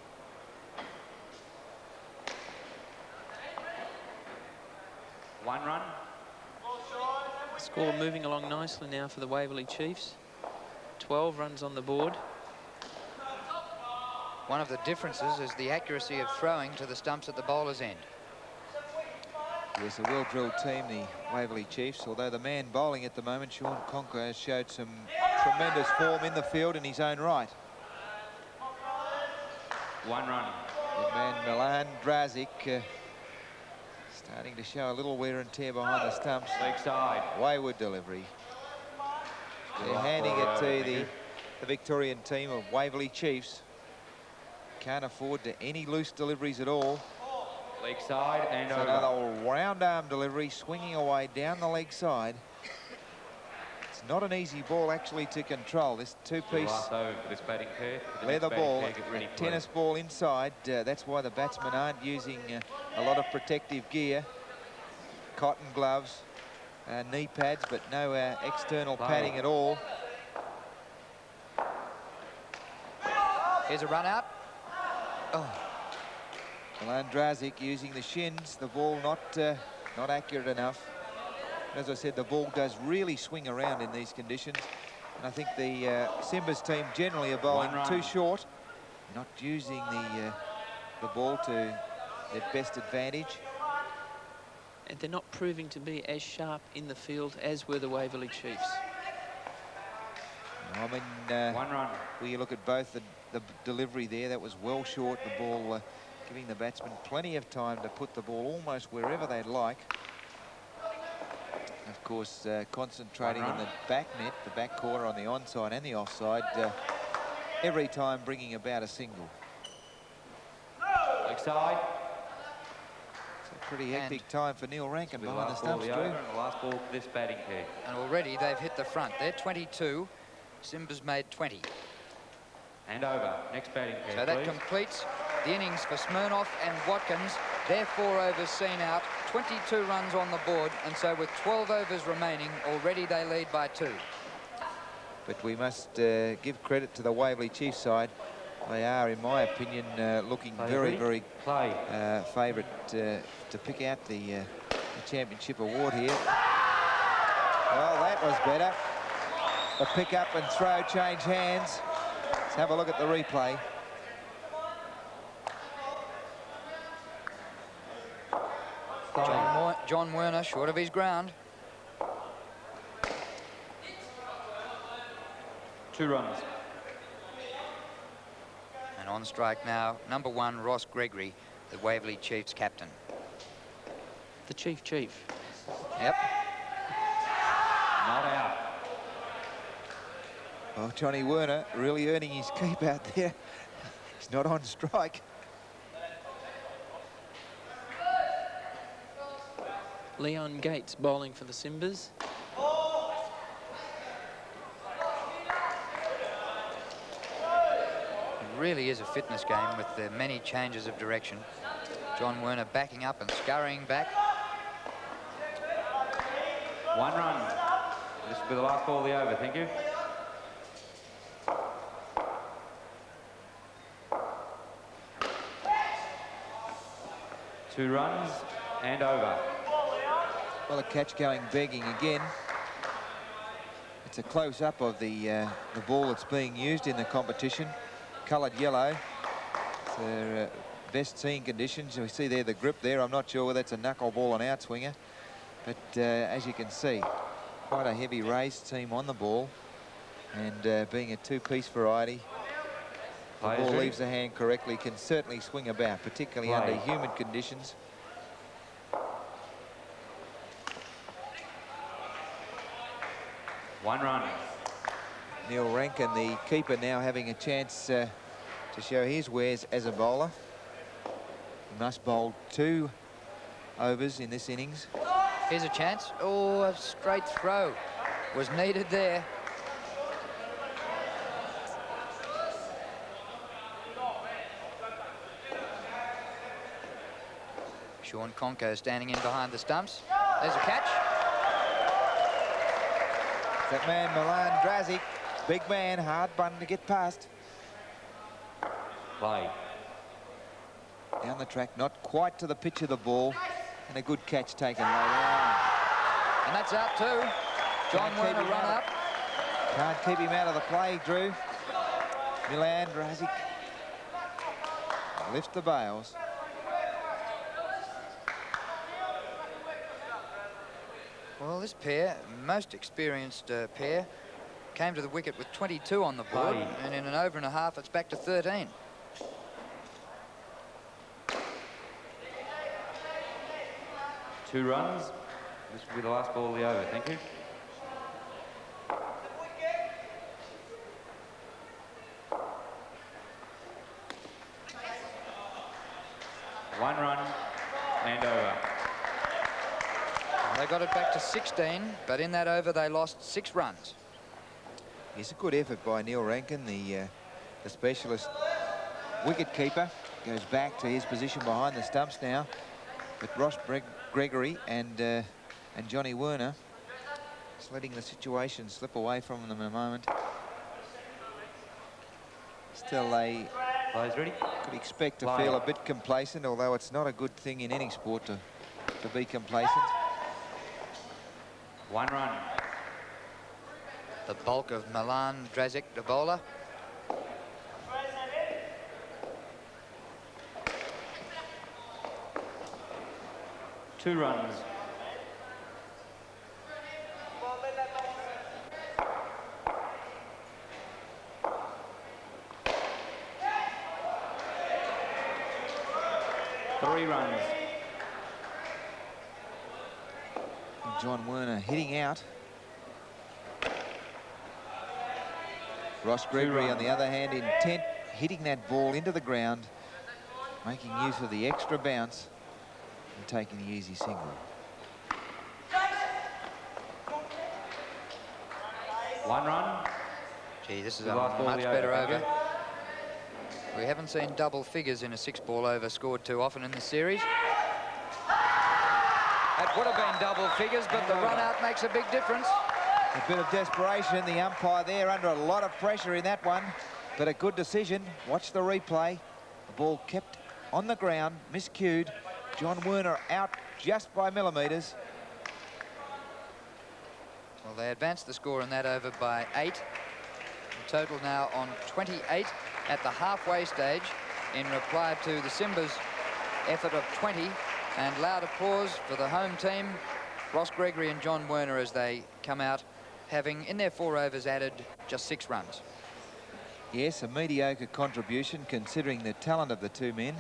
One run. Score moving along nicely now for the Waverley Chiefs. 12 runs on the board. One of the differences is the accuracy of throwing to the stumps at the bowler's end. Yes, a well-drilled team, the Waverley Chiefs, although the man bowling at the moment, Sean Conker, has showed some tremendous form in the field in his own right. 1 run. Good man Milan Drazic starting to show a little wear and tear behind the stumps. Leg side. Wayward delivery. They're handing it to the Victorian team of Waverley Chiefs. Can't afford to any loose deliveries at all. Leg side and It's over. another round arm delivery, swinging away down the leg side. It's not an easy ball actually to control. This two-piece Last over for this batting pair. leather ball, a tennis ball inside. That's why the batsmen aren't using a lot of protective gear, cotton gloves, knee pads, but no external padding at all. Here's a run out. Oh. Milan Drazic using the shins, the ball not accurate enough. As I said, the ball does really swing around in these conditions. And I think the Simbas team generally are bowling too short, not using the ball to their best advantage. And they're not proving to be as sharp in the field as were the Waverley Chiefs. I mean, 1 run. When you look at both the delivery there, that was well short. The ball giving the batsman plenty of time to put the ball almost wherever they'd like. Of course, concentrating on the back net, the back corner on the onside and the offside, every time bringing about a single. Leg side. It's a pretty hectic time for Neil Rankin behind the stumps, Drew. The last ball for this batting pair. And already they've hit the front. They're 22. Simbas made 20. And over. Next batting pair, So that please. completes the innings for Smirnoff and Watkins. They're 4 overs seen out, 22 runs on the board, and so with 12 overs remaining, already they lead by 2. But we must give credit to the Waverley Chiefs side. They are, in my opinion, looking very favourite to pick out the championship award here. Well, that was better. The pick up and throw change hands. Let's have a look at the replay. John Werner short of his ground. 2 runs. And on strike now, number 1, Ross Gregory, the Waverley Chiefs captain. The chief. Yep. Not out. Well, Johnny Werner really earning his keep out there. He's not on strike. Leon Gates bowling for the Simbas. It really is a fitness game with the many changes of direction. John Werner backing up and scurrying back. 1 run. This will be the last ball of the over, thank you. Two runs and over. Well, a catch going begging again. It's a close-up of the ball that's being used in the competition. Coloured yellow. It's their best seen conditions. We see there the grip there. I'm not sure whether that's a knuckleball or an outswinger. But as you can see, quite a heavy raised seam on the ball. And being a two-piece variety, the ball leaves the hand correctly, can certainly swing about, particularly under humid conditions. One run. Neil Rankin, the keeper, now having a chance to show his wares as a bowler. He must bowl 2 overs in this innings. Here's a chance. Oh, a straight throw was needed there. Sean Conco standing in behind the stumps. There's a catch. That man, Milan Drazic, big man, hard button to get past. Play. Down the track, not quite to the pitch of the ball, and a good catch taken later on. And that's out too. John Werner run up. Can't keep him out of the play, Drew. Milan Drazic. lift the bails. Well, this pair, most experienced pair, came to the wicket with 22 on the board, and in an over and a half, it's back to 13. Two runs. This will be the last ball of the over. Thank you. One run and over. They got it back to 16, but in that over, they lost 6 runs. It's a good effort by Neil Rankin, the specialist wicket-keeper. Goes back to his position behind the stumps now. But Ross Gregory and Johnny Werner just letting the situation slip away from them in a moment. Still, they could expect to feel a bit complacent, although it's not a good thing in any sport to be complacent. One run. The bulk of Milan Drazic, the bowler. Two runs. Three runs. John Werner hitting out. Ross Gregory, on the other hand, intent, hitting that ball into the ground, making use of the extra bounce and taking the easy single. One run. Gee, this is a much better over. We haven't seen double figures in a 6-ball over scored too often in the series. That would have been double figures, but the run out makes a big difference. A bit of desperation, the umpire there under a lot of pressure in that one, but a good decision. Watch the replay. The ball kept on the ground, miscued. John Werner out just by millimetres. Well, they advanced the score in that over by 8. The total now on 28 at the halfway stage in reply to the Simbas' effort of 20. And loud applause for the home team, Ross Gregory and John Werner, as they come out, having in their 4 overs added just 6 runs. Yes, a mediocre contribution considering the talent of the two men.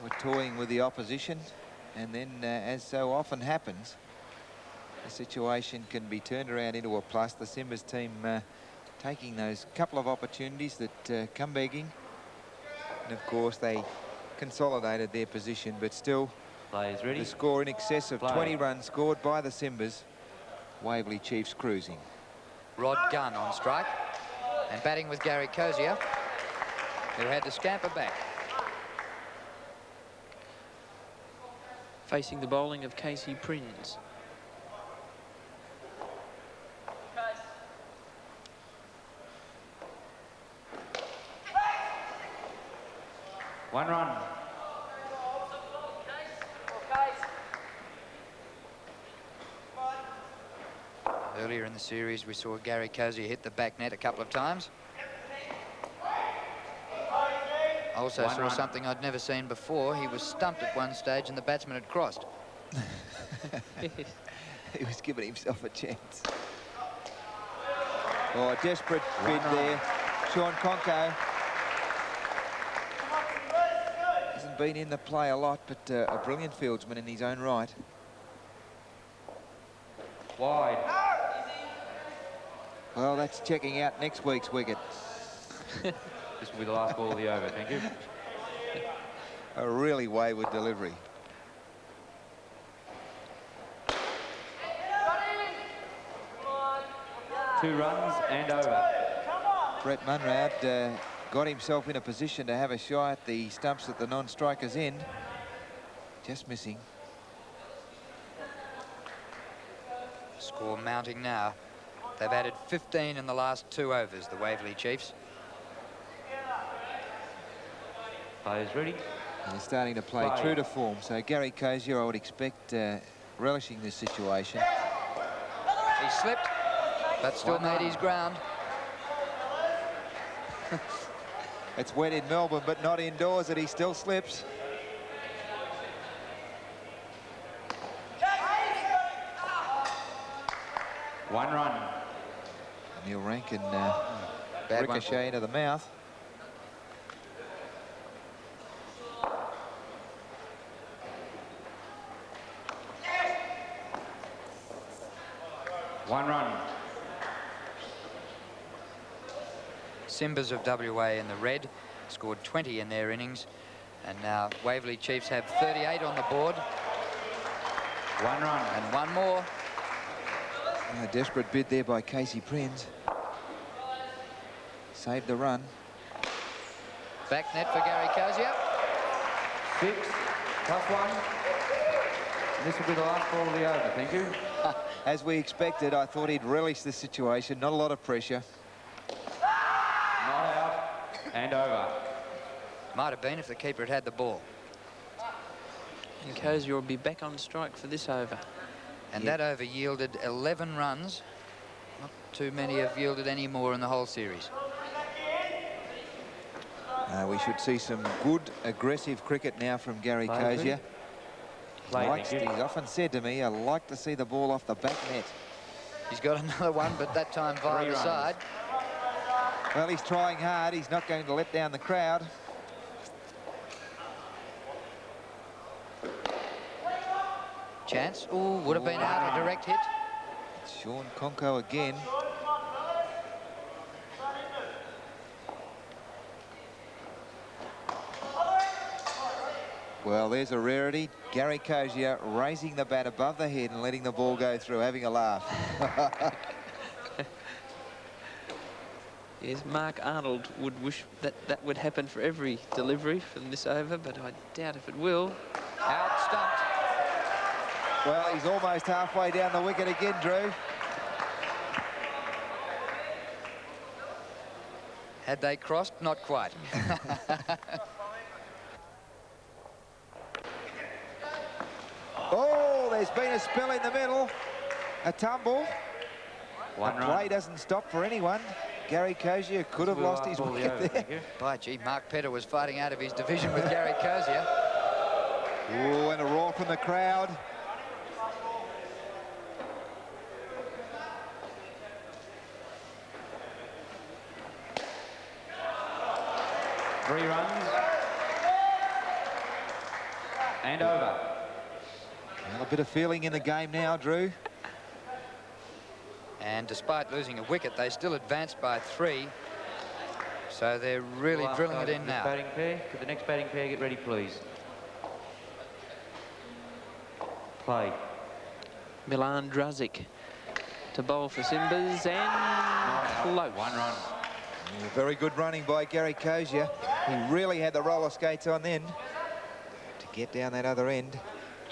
We're toying with the opposition, and then, as so often happens, the situation can be turned around into a plus. The Simbas team taking those couple of opportunities that come begging. And, of course, they consolidated their position, but still the score in excess of 20 runs scored by the Simbas. Waverley Chiefs cruising. Rod Gunn on strike, and batting with Gary Cozier, who had to scamper back. Facing the bowling of Casey Prinz. One run. Earlier in the series, we saw Gary Cozier hit the back net a couple of times. I also saw something I'd never seen before. He was stumped at one stage and the batsman had crossed. He was giving himself a chance. Oh, a desperate bid there. Sean Conco hasn't been in the play a lot, but a brilliant fieldsman in his own right. Wide. Well, that's checking out next week's wicket. This will be the last ball of the over. Thank you. A really wayward delivery. Two runs and over. Brett Munrad got himself in a position to have a shot at the stumps at the non-striker's end. Just missing. Score mounting now. They've added 15 in the last 2 overs, the Waverley Chiefs. Players ready. And they're starting to play true to form. So Gary Cozier, I would expect, relishing this situation. He slipped, but still made his ground. It's wet in Melbourne, but not indoors, and he still slips. One run. Neil Rankin Bad ricochet into the mouth. One run. Simbas of WA in the red scored 20 in their innings, and now Waverley Chiefs have 38 on the board. One run. And one more. A desperate bid there by Casey Prinz. Saved the run. Back net for Gary Cozier. 6 plus 1. And this will be the last ball of the over. Thank you. As we expected, I thought he'd relish the situation. Not a lot of pressure. Not out. And over. Might have been if the keeper had had the ball. And Cozier will be back on strike for this over. And that over yielded 11 runs. Not too many have yielded any more in the whole series. We should see some good, aggressive cricket now from Gary Cozier. He's often said to me, I like to see the ball off the back net. He's got another one, but that time via the side. Well, he's trying hard. He's not going to let down the crowd. Chance. Ooh, would have been out, a direct hit. Sean Conco again. Well, there's a rarity. Gary Cozier raising the bat above the head and letting the ball go through, having a laugh. Yes, Mark Arnold would wish that that would happen for every delivery from this over, but I doubt if it will. Out stumped. Well, he's almost halfway down the wicket again, Drew. Had they crossed? Not quite. Oh, there's been a spill in the middle. A tumble. One the play doesn't stop for anyone. Gary Cozier could have lost his wicket there. By gee, Mark Petter was fighting out of his division with Gary Cozier. Oh, and a roar from the crowd. Three runs. And over. Well, a bit of feeling in the game now, Drew. And despite losing a wicket, they still advanced by 3. So they're really drilling it in now. Batting pair. Could the next batting pair get ready, please? Play. Milan Drazic to bowl for Simbas, and close. One run. Very good running by Gary Cozier. He really had the roller skates on then to get down that other end.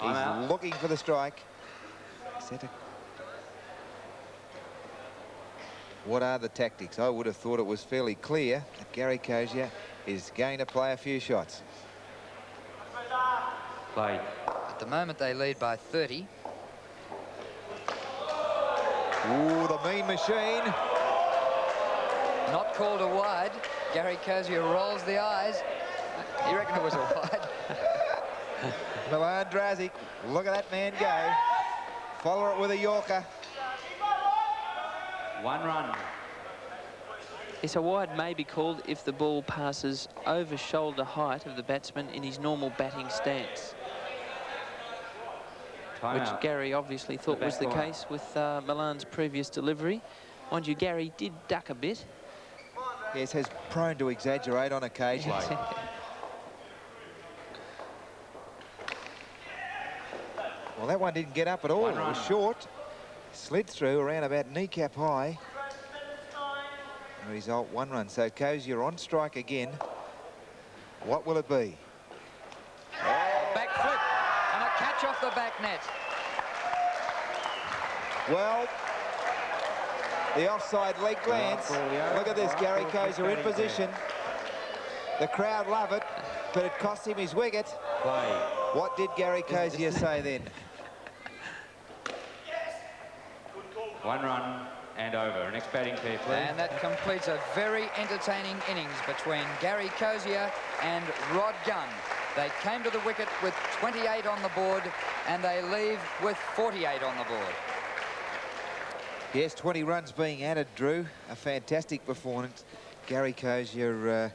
He's looking for the strike. What are the tactics? I would have thought it was fairly clear that Gary Cozier is going to play a few shots. Play. At the moment, they lead by 30. Ooh, the mean machine. Not called a wide. Gary Cozier rolls the eyes. You reckon it was a wide? Milan Drazic, look at that man go. Follow it with a Yorker. One run. Yes, a wide may be called if the ball passes over shoulder height of the batsman in his normal batting stance. Which Gary obviously thought was the case with Milan's previous delivery. Mind you, Gary did duck a bit. Yes, has prone to exaggerate on occasion. Well, that one didn't get up at all. It was short. Slid through around about kneecap high. Result, 1 run. So Cozier on strike again. What will it be? Back flip and a catch off the back net. Well, the offside leg glance. Look at this, Gary Cozier in position. The crowd love it, but it cost him his wicket. What did Gary Cozier say then? 1 run. And over. Next batting pair, please. And that completes a very entertaining innings between Gary Cozier and Rod Gunn. They came to the wicket with 28 on the board, and they leave with 48 on the board. Yes, 20 runs being added, Drew. A fantastic performance. Gary Cozier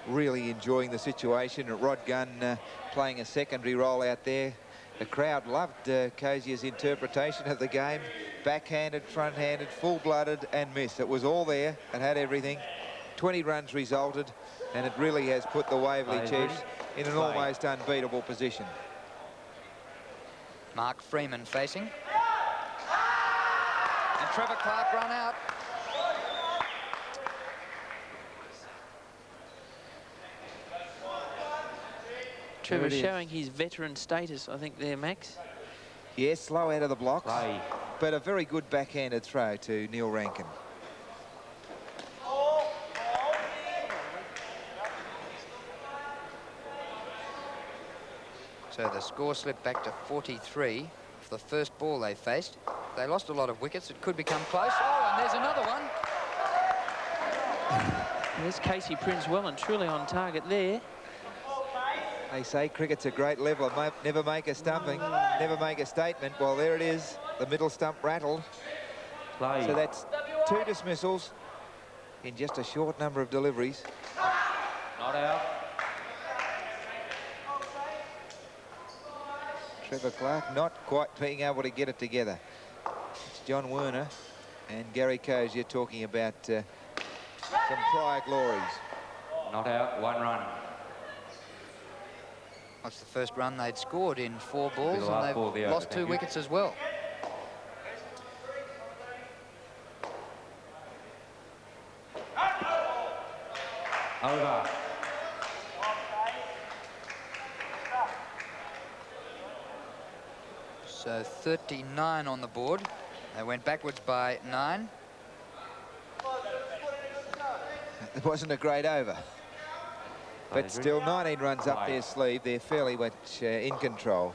really enjoying the situation. Rod Gunn playing a secondary role out there. The crowd loved Cozier's interpretation of the game. Backhanded, front-handed, full-blooded and missed. It was all there. It had everything. 20 runs resulted, and it really has put the Waverley Chiefs in an almost unbeatable position. Mark Freeman facing. And Trevor Clark run out. Trevor showing his veteran status, I think, there, Max. Yes, slow out of the blocks, but a very good backhanded throw to Neil Rankin. So the score slipped back to 43 for the first ball they faced. They lost a lot of wickets. It could become close. Oh, and there's another one. There's Casey Prince well and truly on target there. They say cricket's a great leveler. Never make a stumping, never make a statement. Well, there it is. The middle stump rattled. So that's 2 dismissals in just a short number of deliveries. Not out. Trevor Clark not quite being able to get it together. It's John Werner and Gary Cozier talking about some prior glories. Not out. 1 run. That's the first run they'd scored in 4 balls, the and they've ball there, lost 2 thank you. wickets as well. Over. So 39 on the board. They went backwards by 9. It wasn't a great over. But still 19 runs up their sleeve. They're fairly much in control.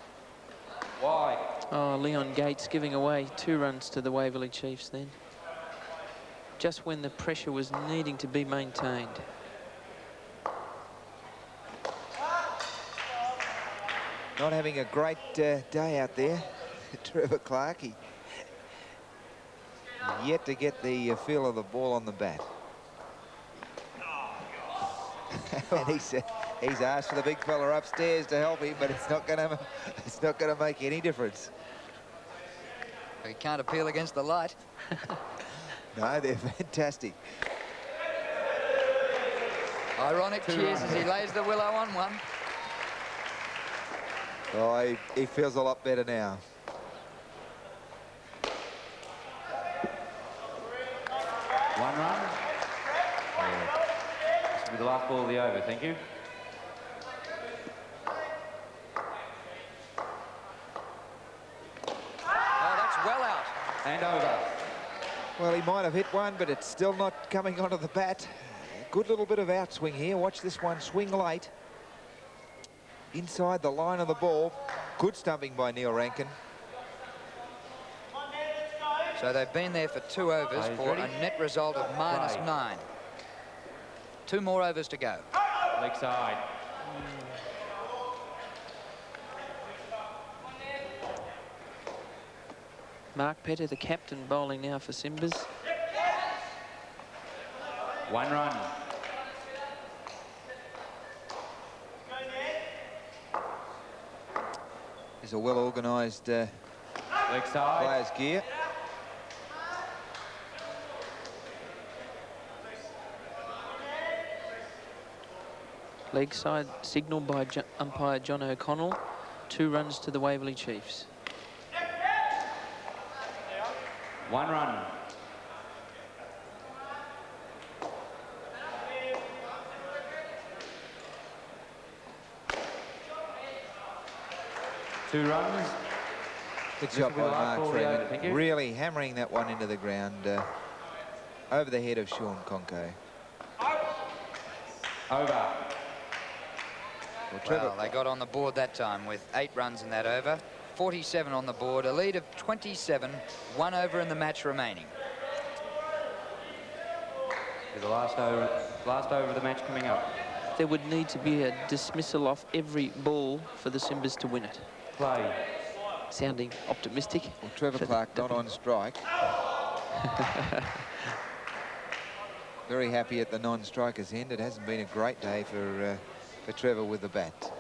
Wide. Oh, Leon Gates giving away 2 runs to the Waverley Chiefs then. Just when the pressure was needing to be maintained. Not having a great day out there, Trevor Clark. He yet to get the feel of the ball on the bat. And he's asked for the big fella upstairs to help him, but it's not going to make any difference. He can't appeal against the light. No, they're fantastic. Ironic cheers as he lays the willow on one. Oh, he feels a lot better now. One run. This will be the last ball of the over, thank you. Oh, that's well out. And over. Well, he might have hit one, but it's still not coming onto the bat. Good little bit of outswing here. Watch this one swing late. Inside the line of the ball. Good stumping by Neil Rankin. So they've been there for 2 overs for a net result of -9. 2 more overs to go. Leg side. Mark Petter, the captain, bowling now for Simbas. 1 run. There's a well-organised leg side. player's gear. Leg side signalled by umpire John O'Connell. 2 runs to the Waverley Chiefs. 1 run. Two runs. Good job by Mark Freeman. Really hammering that one into the ground over the head of Sean Conco. Over. Well, they got on the board that time with 8 runs in that over. 47 on the board, a lead of 27, 1 over in the match remaining. With the last over of the match coming up. There would need to be a dismissal off every ball for the Simbas to win it. Play. Sounding optimistic. Well, Trevor Clark not on strike. Very happy at the non-striker's end. It hasn't been a great day for Trevor with the bat.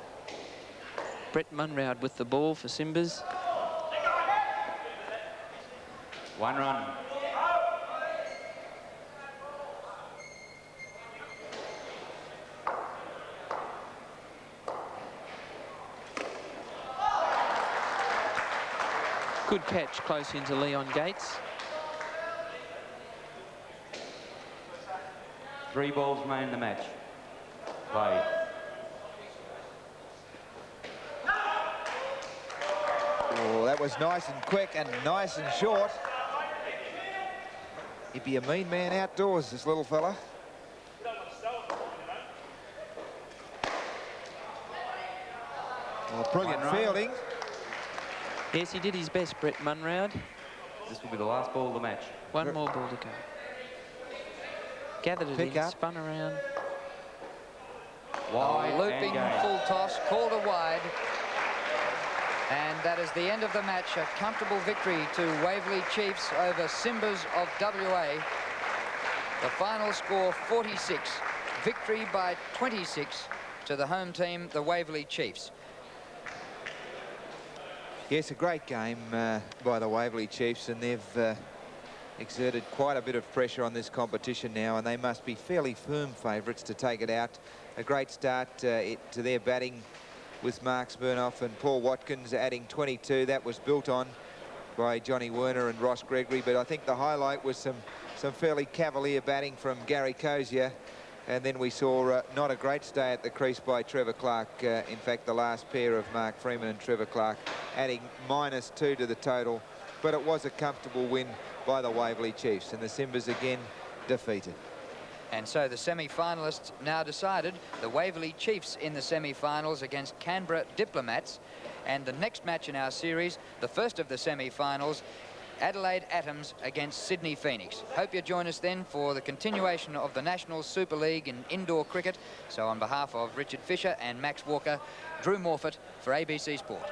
Brett Munroud with the ball for Simbas. 1 run. Good catch close into Leon Gates. 3 balls remain in the match. Play. Oh, that was nice and quick and nice and short. He'd be a mean man outdoors, this little fella. Well, brilliant fielding. Yes, he did his best, Brett Munroud. This will be the last ball of the match. One more ball to go. Gathered it in, spun around. Wide looping full toss, called a wide. And that is the end of the match. A comfortable victory to Waverley Chiefs over Simbas of WA. The final score 46. Victory by 26 to the home team, the Waverley Chiefs. Yes, a great game by the Waverley Chiefs, and they've exerted quite a bit of pressure on this competition now, and they must be fairly firm favourites to take it out. A great start to their batting with Mark Smirnoff and Paul Watkins adding 22. That was built on by Johnny Werner and Ross Gregory, but I think the highlight was some fairly cavalier batting from Gary Cozier. And then we saw not a great stay at the crease by Trevor Clark. In fact, the last pair of Mark Freeman and Trevor Clark adding -2 to the total. But it was a comfortable win by the Waverley Chiefs, and the Simbas again defeated. And so the semi-finalists now decided. The Waverley Chiefs in the semi-finals against Canberra Diplomats. And the next match in our series, the first of the semi-finals, Adelaide Atoms against Sydney Phoenix. Hope you join us then for the continuation of the National Super League in indoor cricket. So on behalf of Richard Fisher and Max Walker, Drew Morfitt for ABC Sport.